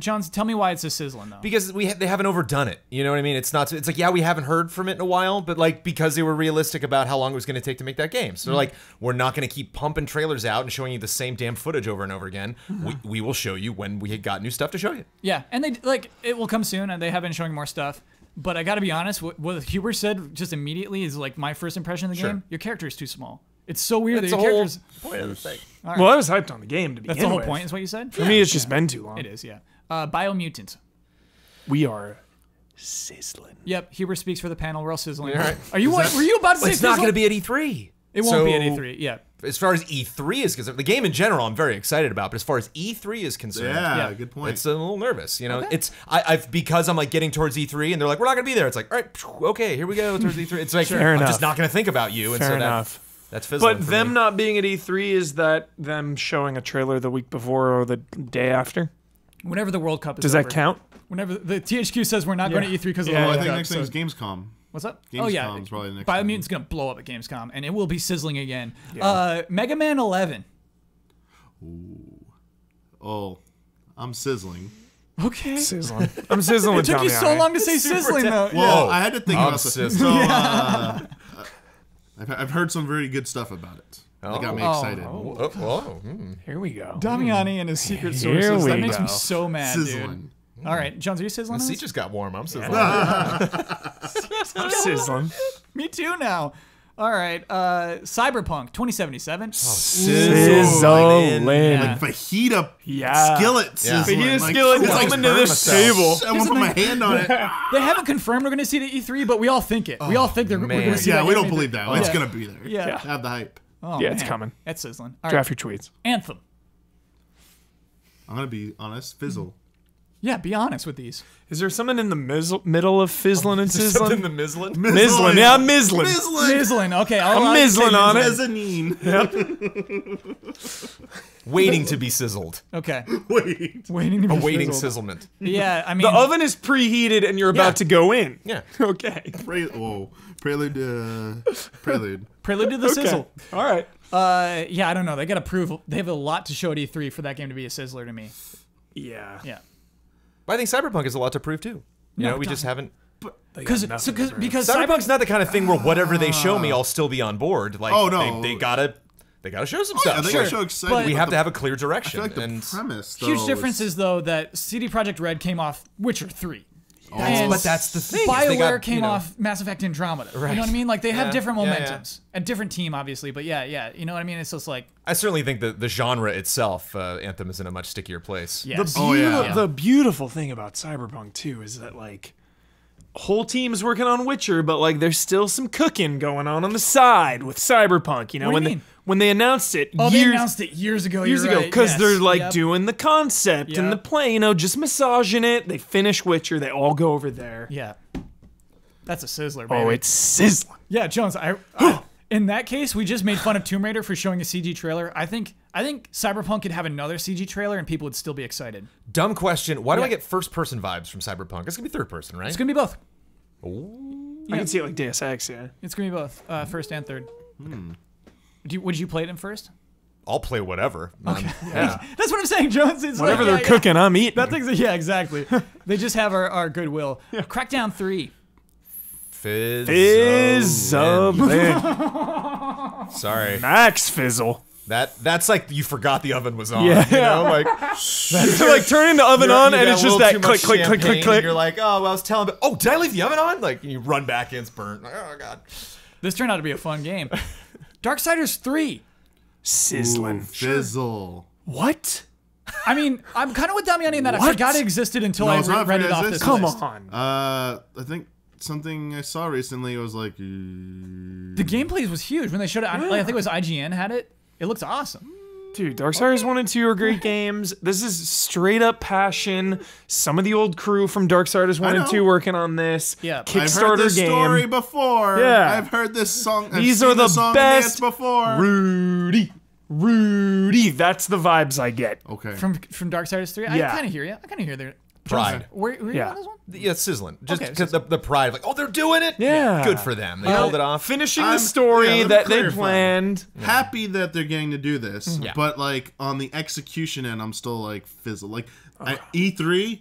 Jones, tell me why it's a sizzling though. Because they haven't overdone it. You know what I mean? It's not. It's like, yeah, we haven't heard from it in a while, but like because they were realistic about how long it was going to take to make that game. So they're like, we're not going to keep pumping trailers out and showing you the same damn footage over and over again. We will show you when we had got new stuff to show you. Yeah, and they like it will come soon, and they have been showing more stuff. But I got to be honest, what Huber said just immediately is like my first impression of the Sure. game. Your character is too small. It's so weird That's that the your whole character's. point of the thing. Well, I was hyped on the game to begin That's the whole with. point, is what you said. For me, it's just been too long. It is, yeah. Biomutant. We are sizzling. Yep, Huber speaks for the panel. We're all sizzling. All right. Were you about to say It's not fizzle? going to be at E3. It won't be at So, E3. Yeah. As far as E3 is concerned, the game in general, I'm very excited about. But as far as E3 is concerned, Yeah, Yeah. good point. it's a little nervous. You know, it's I've because I'm like getting towards E3, and they're like, we're not going to be there. It's like, all right, okay, here we go towards E3. It's like Fair I'm enough. just not going to think about you. And Fair so enough. That's fizzling. But for them me. not being at E3, is that them showing a trailer the week before or the day after? Whenever the World Cup is Does over. that count? Whenever the THQ says we're not going to E3 because of the Yeah, Oh, World I think Cup. next so- thing is Gamescom. What's up? Gamescom's Oh yeah, probably the next Biomutant's gonna blow up at Gamescom, and it will be sizzling again. Mega Man 11. Oh, I'm sizzling. Okay. Sizzling. I'm sizzling It with took you so Damiani. long to say sizzling though. Well, Whoa. I had to think I'm about this. So, sizzling. I've heard some very good stuff about it. That got me Oh. excited. Here we go. Damiani and his secret Here sources. we That makes me go. so mad, dude. Sizzling. All right, Jones, are you sizzling? The us? seat just got warm. I'm sizzling. I'm sizzling. Me too now. All right. Cyberpunk 2077. Sizzlin. Like fajita skillet Yeah. sizzling. Fajita Like, skillet it's coming like to this table. I won't put my hand on it. They haven't confirmed we're going to see it at E3, but we all think it. We all think we're going to see Yeah, that we game don't at believe E3. that. It's going to be there. Yeah. Have the hype. Oh, Yeah, it's man. coming. That's sizzling. All right. Draft your tweets. Anthem. I'm going to be honest. Fizzle. Yeah, be honest with these. Is there something in the middle of Fizzlin and Something Sizzlin? the Mizzlin? Mizzlin. Yeah, I'm Mizzlin. Mizzlin. Okay, I'm Mizzlin on it. Mezzanine. Waiting to be sizzled. Okay. Wait. Waiting to be Awaiting sizzled. sizzlement. Yeah, I mean, The oven is preheated and you're about to go in. Yeah. Okay. Prelude to Prelude. prelude to the sizzle. All right. Yeah, I don't know. They got to prove. They have a lot to show at E3 for that game to be a sizzler to me. Yeah. Yeah. But I think Cyberpunk has a lot to prove too. You know, we just haven't. Because Cyberpunk's not the kind of thing where whatever they show me, I'll still be on board. Like, Oh, no. they gotta show some I stuff. think Sure. I'm so excited. But- We about have the- to have a clear I direction. feel like the And premise, though, huge difference is though that CD Projekt Red came off Witcher 3. And but that's the thing. is BioWare they got, came you know, off Mass Effect Andromeda. You Right. know what I mean? Like they have Yeah, different yeah, momentums. A different team, obviously, but yeah. You know what I mean? It's just like I certainly think that the genre itself, Anthem, is in a much stickier place. yes. The beautiful thing about Cyberpunk too is that like whole team's working on Witcher, but like there's still some cooking going on the side with Cyberpunk. You know, What do when you mean? when they announced it Oh, they announced it years ago. because they're like doing. doing the concept and the Yep. play, you know, just massaging it. They finish Witcher, they all go over there. Yeah. That's a sizzler, baby. Oh, it's sizzling. Yeah, Jones. In that case, we just made fun of Tomb Raider for showing a CG trailer. I think Cyberpunk could have another CG trailer and people would still be excited. Dumb question. Why do Yeah. I get first-person vibes from Cyberpunk? It's gonna be third-person, right? It's gonna be both. I can see it like Deus Ex, yeah. It's gonna be both, first and third. Would you play it in first? I'll play whatever. Yeah. That's what I'm saying, Jones. It's Whatever like, they're cooking, I'm eating. That thing's yeah, exactly. They just have our goodwill. Crackdown 3. Fizzlin. Sorry. Max Fizzle. That's like you forgot the oven was on. Yeah. You know, like They're like turning the oven on you and got it's a just little that too click, much click, click, click, champagne, click. and you're like, oh, well, I was telling, but oh, did I leave the oven on? Like you run back and it's burnt. Like, oh god. This turned out to be a fun game. Darksiders 3. Sizzling. Fizzle. What? I mean, I'm kind of with Damiani in that I What? forgot it existed until No, I it's not read it forgot off it this existed. Come list. on. I think something I saw recently was like. The gameplay was huge when they showed it. I think it was IGN had it. It looks awesome. Dude, Darksiders 1 and 2 are great games. This is straight up passion. Some of the old crew from Darksiders 1 and know. 2 working on this. Yeah. I've heard Kickstarter this game. story before. Yeah. I've heard this song. These I've are seen the this song and best. dance before. Rudy. That's the vibes I get. Okay. From Darksiders 3. I Yeah. kind of hear you. I kind of hear their Pride. Were you Yeah. on this one? Yeah, it's sizzling. Just Okay, because the pride of like, oh, they're doing it. Yeah. Good for them. They pulled it off. Finishing the I'm- story yeah, let me that they clarify. planned. Happy that they're getting to do this, Yeah. but like on the execution end, I'm still like fizzle. Like at E3,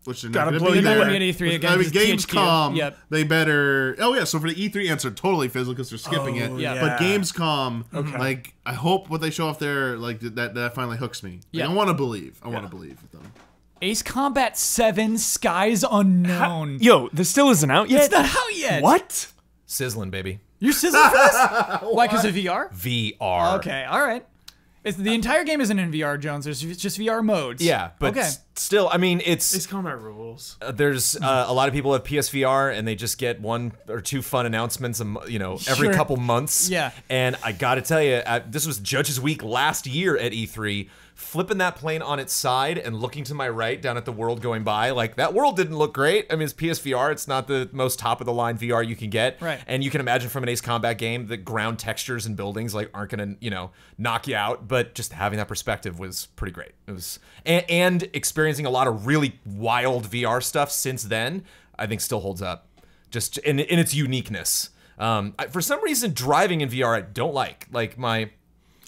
which they're Gotta not blow going to be you there. away. At E3 Which- again, I mean, it's THQ. Gamescom. Yep. They better. Oh yeah, so for the E3 answer, totally fizzle because they're skipping it. yeah. But Gamescom, like I hope what they show off there, like that finally hooks me. Like, Yeah. I want to believe. I want to believe with them. Ace Combat 7 Skies Unknown. Yo, this still isn't out yet? It's not out yet. What? Sizzling, baby. You're sizzling for this? Why? Because of VR? VR. Okay, all right. The entire game isn't in VR, Jones. There's just VR modes. Yeah, but okay. still, I mean, it's Combat rules. there's a lot of people have PSVR and they just get 1 or 2 fun announcements, every Sure. couple months. Yeah. And I gotta tell you, this was Judges Week last year at E3. Flipping that plane on its side and looking to my right down at the world going by, like that world didn't look great. I mean, it's PSVR. It's not the most top of the line VR you can get. Right. And you can imagine from an Ace Combat game, the ground textures and buildings like aren't gonna, knock you out. But just having that perspective was pretty great. It was and experiencing a lot of really wild VR stuff since then, I think still holds up. Just in its uniqueness. For some reason, driving in VR I don't like. Like my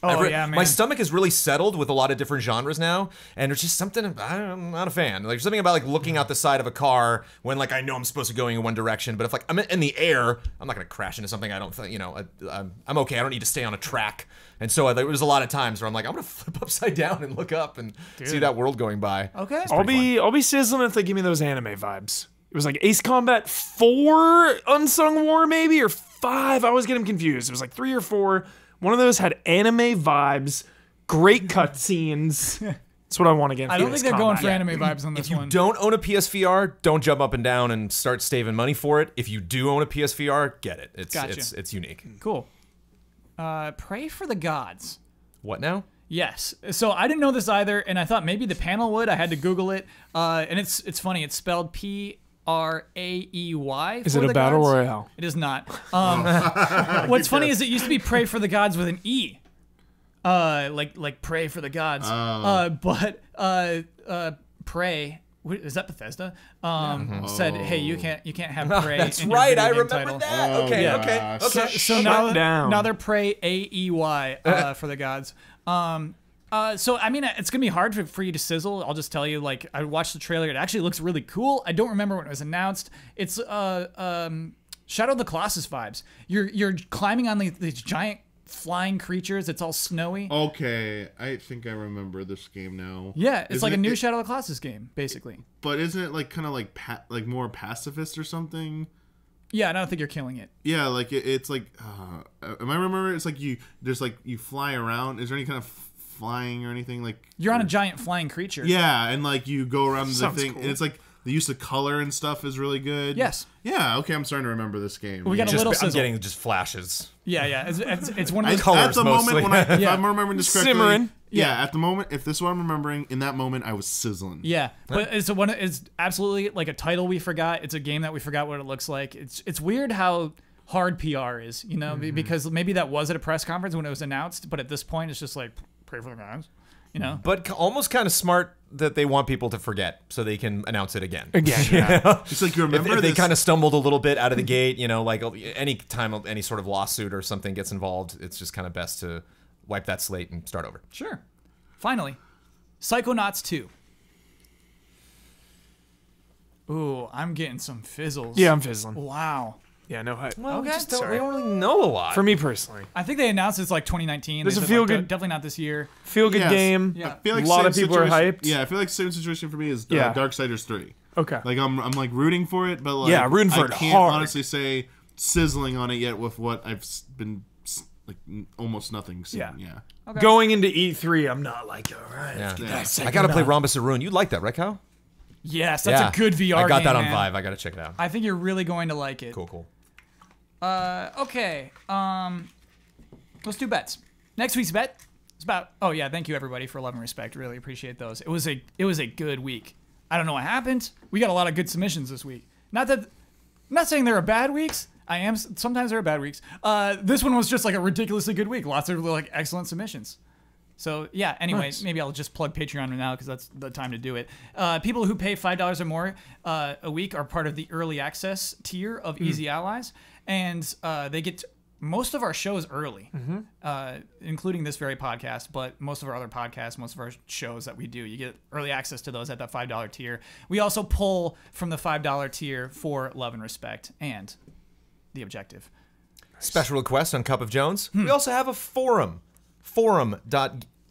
Yeah, man. my stomach is really settled with a lot of different genres now, and there's just something I'm not a fan. Like there's something about like looking out the side of a car when like I know I'm supposed to be going in one direction, but if like I'm in the air, I'm not gonna crash into something I don't think I'm okay. I don't need to stay on a track, and so there was a lot of times where I'm like I'm gonna flip upside down and look up and see that world going by. Okay. I'll be sizzling if they give me those anime vibes. It was like Ace Combat 4 Unsung War, maybe, or 5. I always get them confused. It was like 3 or 4. One of those had anime vibes, great cutscenes. That's what I want again. I don't think they're going for anime vibes on this If you one. don't own a PSVR, don't jump up and down and start staving money for it. If you do own a PSVR, get it. It's unique. Cool. Pray for the Gods. What now? Yes. So I didn't know this either, and I thought maybe the panel would. I had to Google it. And it's funny. It's spelled Praey. Is it a battle royale? It is not. What's funny is it used to be Pray for the Gods with an E. Like pray for the gods. But Pray, is that Bethesda? Said, hey, you can't have Pray. That's in your right. video I game remember title. that. Okay. So now they're Pray AEY for the gods. So I mean, it's gonna be hard for you to sizzle. I'll just tell you, like, I watched the trailer. It actually looks really cool. I don't remember when it was announced. It's Shadow of the Colossus vibes. You're climbing on these giant flying creatures. It's all snowy. Okay, I think I remember this game now. Yeah, it's like a new Shadow of the Colossus game, basically. But isn't it like kind of like more pacifist or something? Yeah, I don't think you're killing it. Yeah, like it's like. Am I remembering? It's like you fly around. Is there any kind of flying or anything like? You're on a giant flying creature. Yeah, and like you go around the thing, cool. and it's like the use of color and stuff is really good. Yes. Yeah. Okay, I'm starting to remember this game. We got a Yeah. little I'm sizzle. getting just flashes. Yeah. It's one of those. colors At the mostly. moment if Yeah. I'm remembering this correctly, Simmering. Yeah, at the moment, if this is what I'm remembering, in that moment I was sizzling. Yeah, but it's absolutely like a title we forgot. It's a game that we forgot what it looks like. It's weird how hard PR is, you know, because maybe that was at a press conference when it was announced, but at this point it's just like pray for the guys, you know. But almost kind of smart that they want people to forget so they can announce it again. Yeah. It's like you remember If they this. kind of stumbled a little bit out of the gate, you know, like any time any sort of lawsuit or something gets involved, it's just kind of best to wipe that slate and start over. Sure. Finally, Psychonauts 2. Ooh, I'm getting some fizzles. Yeah, I'm fizzling. Wow. Yeah, no hype. Well, Okay. we don't really know a lot. For me personally, I think they announced it's like 2019. There's They a said, feel like, good- definitely not this year. feel good Yes. game. Yeah. I feel like A lot same of people are situation- hyped. Yeah, I feel like same situation for me is Yeah. Darksiders 3. Okay. Like I'm like rooting for it, but like Yeah, rooting for I it can't hard. honestly say sizzling on it yet with what I've been like almost nothing seen. Yeah. Yeah. Okay. Going into E3, I'm not like, all right. Yeah. That's I gotta play Rhombus of Ruin. You like that, right, Kyle? Yes, that's a good VR I got game, that on man. Vive. I gotta check it out. I think you're really going to like it. Cool. Okay. Let's do bets. Next week's bet is about. Oh yeah, thank you everybody for love and respect. Really appreciate those. It was a good week. I don't know what happened. We got a lot of good submissions this week. I'm not saying there are bad weeks. Sometimes there are bad weeks. This one was just like a ridiculously good week. Lots of like excellent submissions. So yeah. Anyway, Nice. maybe I'll just plug Patreon now because that's the time to do it. People who pay $5 or more a week are part of the early access tier of Easy Allies, and they get most of our shows early, including this very podcast, but most of our other podcasts, most of our shows that we do, you get early access to those at that $5 tier. We also pull from the $5 tier for love and respect and the objective. Special request on Cup of Jones. We also have a forum.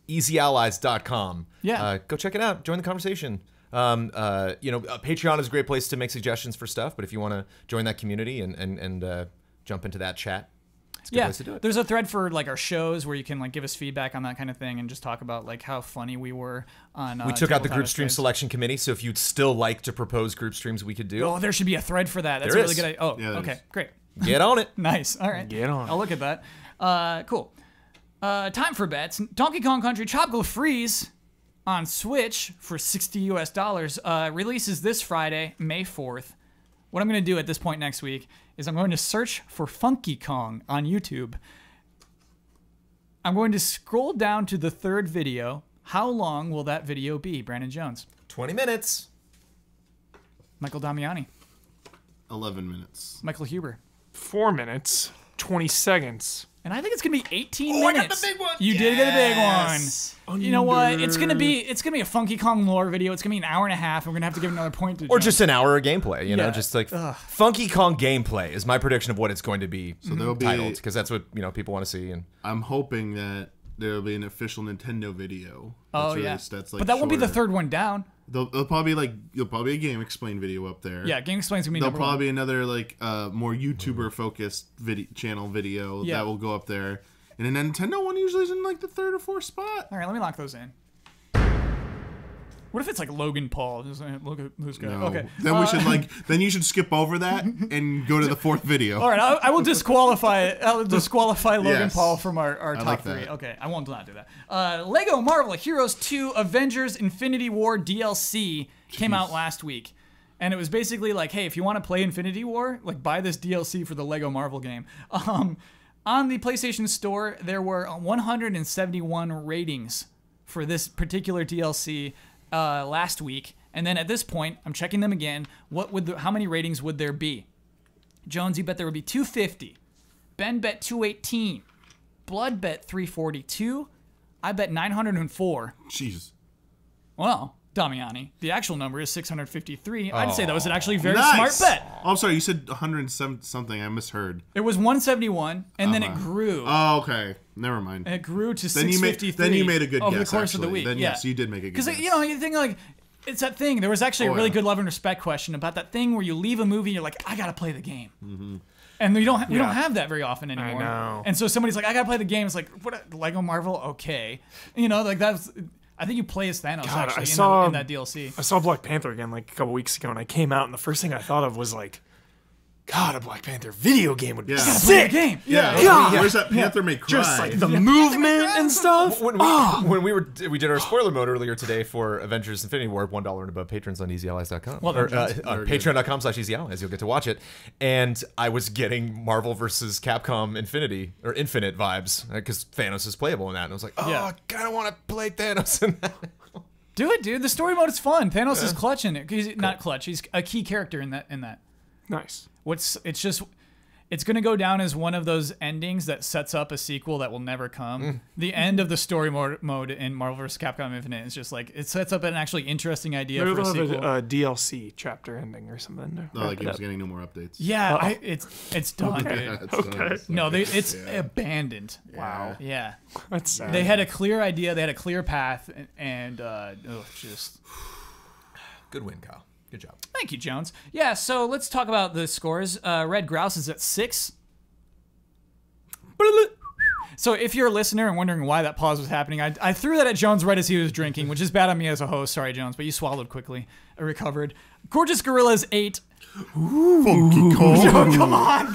Forum.easyallies.com. Yeah. Go check it out. Join the conversation. Patreon is a great place to make suggestions for stuff, but if you want to join that community and jump into that chat, it's a good place to do it. There's a thread for like our shows where you can like give us feedback on that kind of thing and just talk about like how funny we were on. We took out the Tabletop group stream Estates. selection committee, so if you'd still like to propose group streams, we could do. Oh, there should be a thread for that. That's There a really is. good idea. Oh, Yeah, there okay, is. great. Get on it. Nice. All right. Get on it. I'll look at that. Cool. Time for bets. Donkey Kong Country Tropical Freeze on Switch for $60 US releases this Friday, May 4th. What I'm going to do at this point next week is I'm going to search for Funky Kong on YouTube. I'm going to scroll down to the third video. How long will that video be, Brandon Jones? 20 minutes. Michael Damiani. 11 minutes. Michael Huber. 4 minutes, 20 seconds. And I think it's gonna be 18 Oh, I minutes. got the big one. You did get a big one. You know what? It's gonna Under. be a Funky Kong lore video. It's gonna be an hour and a half. And we're gonna have to give another point to Or John. just an hour of gameplay, you know, Yeah. just like Funky Kong gameplay is my prediction of what it's going to be So there'll be. titled, because that's what, people want to see. And I'm hoping that there'll be an official Nintendo video. Oh that's yeah. released that's like but that won't be the shorter. third one down. There'll probably there'll probably be a Game Explain video up there. Yeah, Game Explain's gonna be There'll number probably one. be another more YouTuber focused channel video that will go up there. And a Nintendo one usually is in like the 3rd or 4th spot. All right, let me lock those in. What if it's like Logan Paul? Just look at this guy. No. Okay. Then we should then you should skip over that and go to the 4th video. All right, I will disqualify. I'll disqualify Logan Yes. Paul from our top like 3. that. Okay, I won't not do that. Lego Marvel Heroes 2 Avengers Infinity War DLC came out last week, and it was basically like, hey, if you want to play Infinity War, like buy this DLC for the Lego Marvel game. On the PlayStation Store, there were 171 ratings for this particular DLC. Last week, and then at this point, I'm checking them again. How many ratings would there be? Jones, you bet there would be 250. Ben bet 218. Blood bet 342. I bet 904. Jesus. Well, Damiani, the actual number is 653. I'd say that was an actually very Nice. smart bet. Oh, I'm sorry. You said 107 something. I misheard. It was 171, and then it grew. Oh, okay. Never mind. It grew to Then you 653. made a good over guess. the course actually. of the week. Then yeah. yes, you did make a good guess. Because you think like it's that thing. There was actually a really good love and respect question about that thing where you leave a movie, and you're like, I gotta play the game. Mm-hmm. And we don't have that very often anymore. I know. And so somebody's like, I gotta play the game. It's like, what? Lego Marvel? Okay. Like that's. I think you play as Thanos actually in that DLC. I saw Black Panther again like a couple weeks ago, and I came out, and the first thing I thought of was like, God, a Black Panther video game would be sick. Game. Yeah. God. Where's that Panther may cry? Just like the movement and stuff. When we did our spoiler mode earlier today for Avengers Infinity War, $1 and above patrons on EasyAllies.com. Well Or, done, on patreon.com/EasyAllies, you'll get to watch it. And I was getting Marvel versus Capcom Infinite vibes because Thanos is playable in that. And I was like, I kind of want to play Thanos in that. Do it, dude. The story mode is fun. Thanos is clutch in it. He's not clutch. He's a key character in that. Nice. It's going to go down as one of those endings that sets up a sequel that will never come. The end of the story mode in Marvel vs. Capcom Infinite is just like, it sets up an actually interesting idea Maybe for a they'll sequel. have a DLC chapter ending or something. No, the game's getting no more updates. Yeah, it's done, dude. Okay. No, it's abandoned. Wow. Yeah. That's sad. They had a clear idea, they had a clear path, and just... Good win, Kyle. Good job. Thank you, Jones. Yeah, so let's talk about the scores. Red Grouse is at 6. So if you're a listener and wondering why that pause was happening, I threw that at Jones right as he was drinking, which is bad on me as a host. Sorry, Jones, but you swallowed quickly. I recovered. Gorgeous Gorilla is 8. Funky cold. Come on.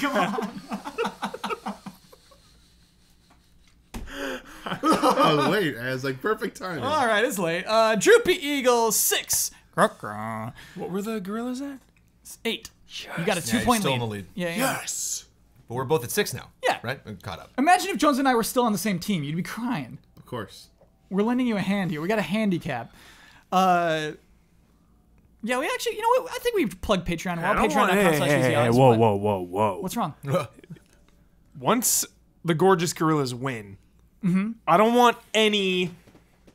Oh, wait. I was like, perfect timing. All right, it's late. Droopy Eagle, 6. What were the gorillas at? 8. You got a Yeah, 2-point you're still lead. in the lead. Yeah. Yes. But we're both at 6 now. Yeah. Right? I'm caught up. Imagine if Jones and I were still on the same team. You'd be crying. Of course. We're lending you a hand here. We got a handicap. Yeah, we actually, you know what? I think we plugged Patreon. Well, Patreon.com/EasyAllies. Whoa. What's wrong? Once the gorgeous gorillas win, I don't want any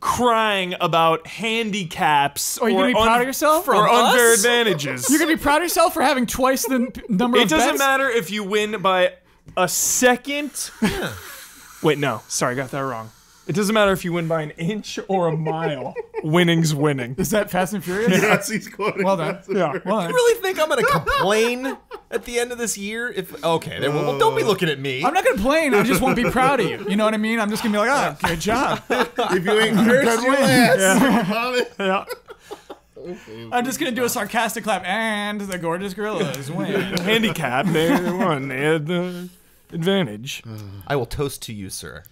crying about handicaps Are you going to be proud of yourself? or unfair advantages. You're going to be proud of yourself for having twice the number of It doesn't bets? matter if you win by a second. Wait, no. Sorry, got that wrong. It doesn't matter if you win by an inch or a mile. Winning's winning. Is that Fast and Furious? Yes, he's quoting. Well done. Yeah. Well done. You really think I'm going to complain at the end of this year? Okay, then, well, don't be looking at me. I'm not going to complain. I just won't be proud of you. You know what I mean? I'm just going to be like, good job. If you ain't cursed your ass. Yeah. I'm just going to do a sarcastic clap. And the gorgeous gorillas win. Handicap, they won. They had the advantage. I will toast to you, sir,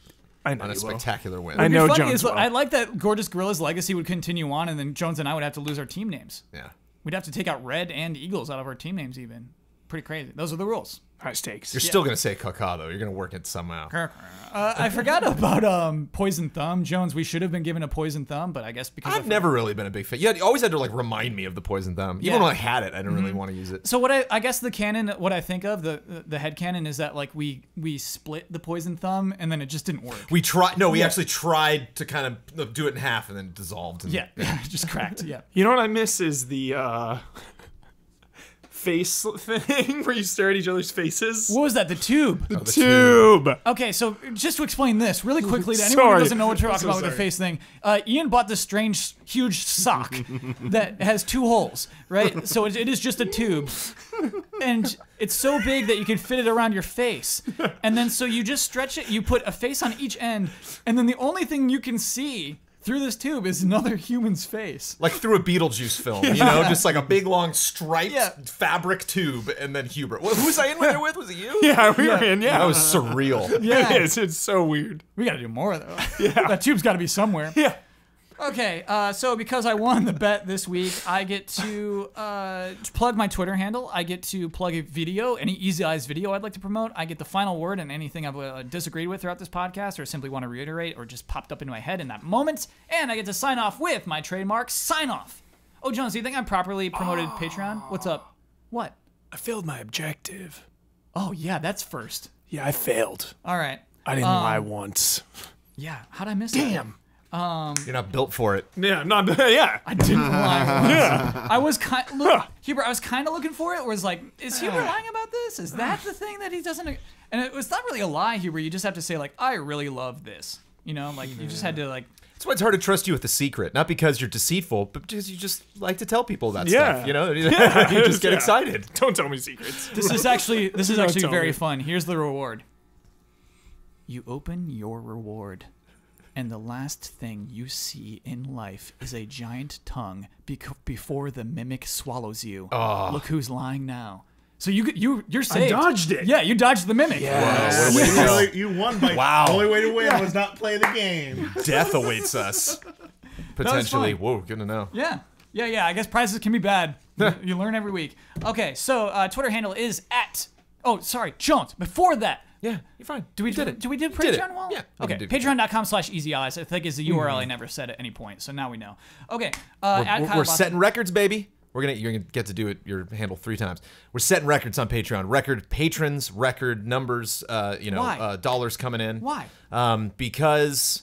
I know on a you will. spectacular win. I know What'd be funny Jones is, will. I like that Gorgeous Gorilla's legacy would continue on, and then Jones and I would have to lose our team names. Yeah. We'd have to take out Red and Eagles out of our team names even. Pretty crazy. Those are the rules. High stakes. You're still going to say caca, though. You're going to work it somehow. I forgot about Poison Thumb. Jones, we should have been given a Poison Thumb, but I guess because I've never really been a big fan. You always had to like remind me of the poison thumb. Even Yeah. when I had it, I didn't really want to use it. So I guess the canon, what I think of, the head canon is that like we split the Poison Thumb and then it just didn't work. We actually tried to kind of do it in half and then it dissolved. And, Yeah, just cracked. Yeah. You know what I miss is the face thing where you stare at each other's faces. What was that? The tube. The tube. Okay, so just to explain this really quickly to anyone who doesn't know what you're talking about with the face thing, Ian bought this strange, huge sock that has 2 holes, right? So it is just a tube, and it's so big that you can fit it around your face, and then so you just stretch it. You put a face on each end, and then the only thing you can see through this tube is another human's face. Like through a Beetlejuice film, you know, just like a big long striped fabric tube, and then Hubert. Who was I in there with? Was it you? Yeah, we were in. Yeah, That was surreal. Yeah. it is. It's so weird. We gotta do more though. Yeah. That tube's gotta be somewhere. Yeah. Okay, so because I won the bet this week, I get to plug my Twitter handle. I get to plug a video, any Easy Eyes video I'd like to promote. I get the final word and anything I've disagreed with throughout this podcast or simply want to reiterate or just popped up into my head in that moment. And I get to sign off with my trademark sign off. Oh, Jones, do you think I'm properly promoted Patreon? What's up? What? I failed my objective. Oh, yeah, that's first. Yeah, I failed. All right. I didn't lie once. Yeah, how'd I miss Damn. You're not built for it. Yeah, not. Yeah. I didn't lie. Yeah. I was Hubert, I was kind of looking for it. Was like, is Hubert lying about this? Is that the thing that he doesn't? And it was not really a lie, Hubert. You just have to say like, I really love this. You know, like you just had to like. That's why it's hard to trust you with the secret. Not because you're deceitful, but because you just like to tell people that Yeah. stuff. You know, you just get Yeah. excited. Don't tell me secrets. This is actually tell very me. fun. Here's the reward. You open your reward, and the last thing you see in life is a giant tongue before the mimic swallows you. Oh. Look who's lying now. So you're saved. I dodged it. Yeah, you dodged the mimic. Yeah. What a way to go. You won by Wow. the only way to win was not play the game. Death awaits us. Potentially. fun. Whoa, good to know. Yeah. I guess prizes can be bad. You learn every week. Okay, so Twitter handle is @ Oh, sorry, Jones. Before that, Yeah, you're fine. do we do Did it. Patreon wall? Yeah, we Okay. can do Patreon.com/easyeyes. I think is the URL I never said at any point. So now we know. Okay. We're setting records, baby. You're gonna get to do it. Your handle 3 times. We're setting records on Patreon. Record patrons, record numbers. Why? Dollars coming in. Why? Because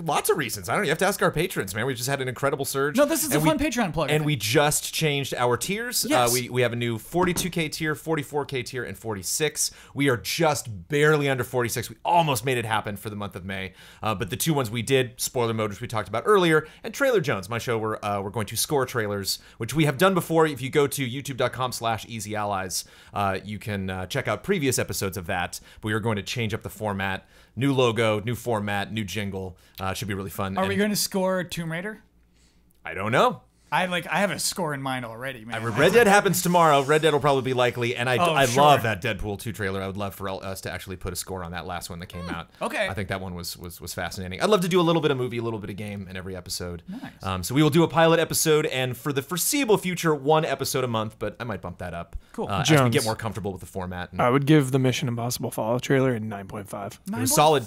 lots of reasons. I don't know. You have to ask our patrons, man. We just had an incredible surge. No, this is a fun Patreon plug. And we just changed our tiers. Yes. We have a new 42K tier, 44K tier, and 46. We are just barely under 46. We almost made it happen for the month of May. But the 2 ones we did, Spoiler Mode, which we talked about earlier, and Trailer Jones, my show where we're going to score trailers, which we have done before. If you go to youtube.com/easyallies, you can check out previous episodes of that. But we are going to change up the format. New logo, new format, new jingle. Should be really fun. Are we going to score Tomb Raider? I don't know. I have a score in mind already, man. Red Dead happens tomorrow. Red Dead will probably be likely, and I sure. love that Deadpool 2 trailer. I would love for us to actually put a score on that last one that came out. Okay. I think that one was fascinating. I'd love to do a little bit of movie, a little bit of game in every episode. Nice. So we will do a pilot episode, and for the foreseeable future, 1 episode a month, but I might bump that up. Cool. As we Jones. get more comfortable with the format. And I would give the Mission Impossible Fallout trailer a 9.5. it was solid.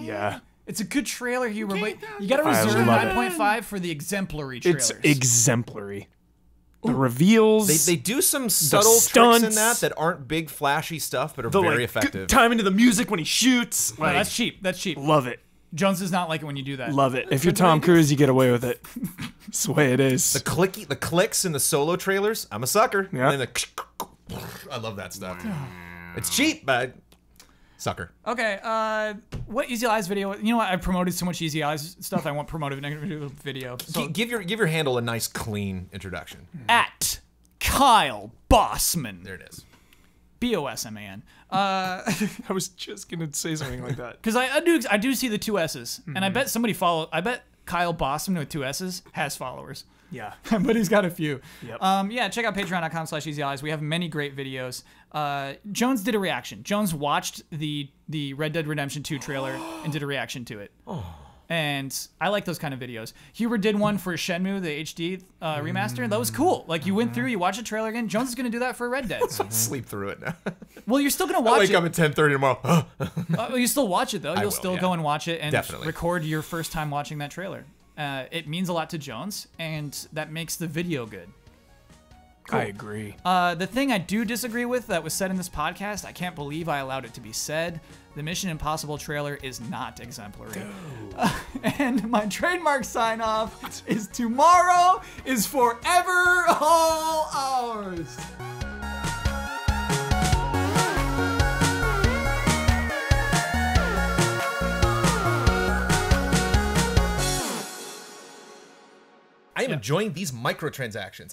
Yeah. It's a good trailer, Hubert, but you got to I reserve love it. 9.5 for the exemplary trailers. It's exemplary. The reveals. They do some subtle tricks in that aren't big flashy stuff, but are the very like, effective. time into the music when he shoots. No, Like, that's cheap. That's cheap. love it. Jones does not like it when you do that. Love it. If you're Tom Cruise, you get away with it. It's the way it is. The clicks in the solo trailers, I'm a sucker. Yeah. And then I love that stuff. It's cheap, but sucker. Okay, what Easy Eyes video? You know what? I promoted so much Easy Eyes stuff. I want promoted video. So Give your handle a nice clean introduction. @ Kyle Bossman. There it is. BOSMAN. I was just gonna say something like that. Because I do see the 2 S's, and I bet I bet Kyle Bossman with 2 S's has followers. Yeah. But he's got a few. Yep. Yeah, check out patreon.com/easyeyes. We have many great videos. Jones did a reaction. Jones watched the Red Dead Redemption 2 trailer and did a reaction to it. And I like those kind of videos. Hubert did one for Shenmue, the HD remaster. That was cool. Like, you went through, you watched the trailer again. Jones is going to do that for Red Dead. Sleep through it now. Well, you're still going to I'll watch wake up it. at 10:30 tomorrow. You still watch it, though. You'll will, still yeah. go and watch it and Definitely. record your first time watching that trailer. It means a lot to Jones, and that makes the video good. I agree. The thing I do disagree with that was said in this podcast, I can't believe I allowed it to be said. The Mission Impossible trailer is not exemplary. And my trademark sign off is tomorrow is forever all ours. I am enjoying these microtransactions.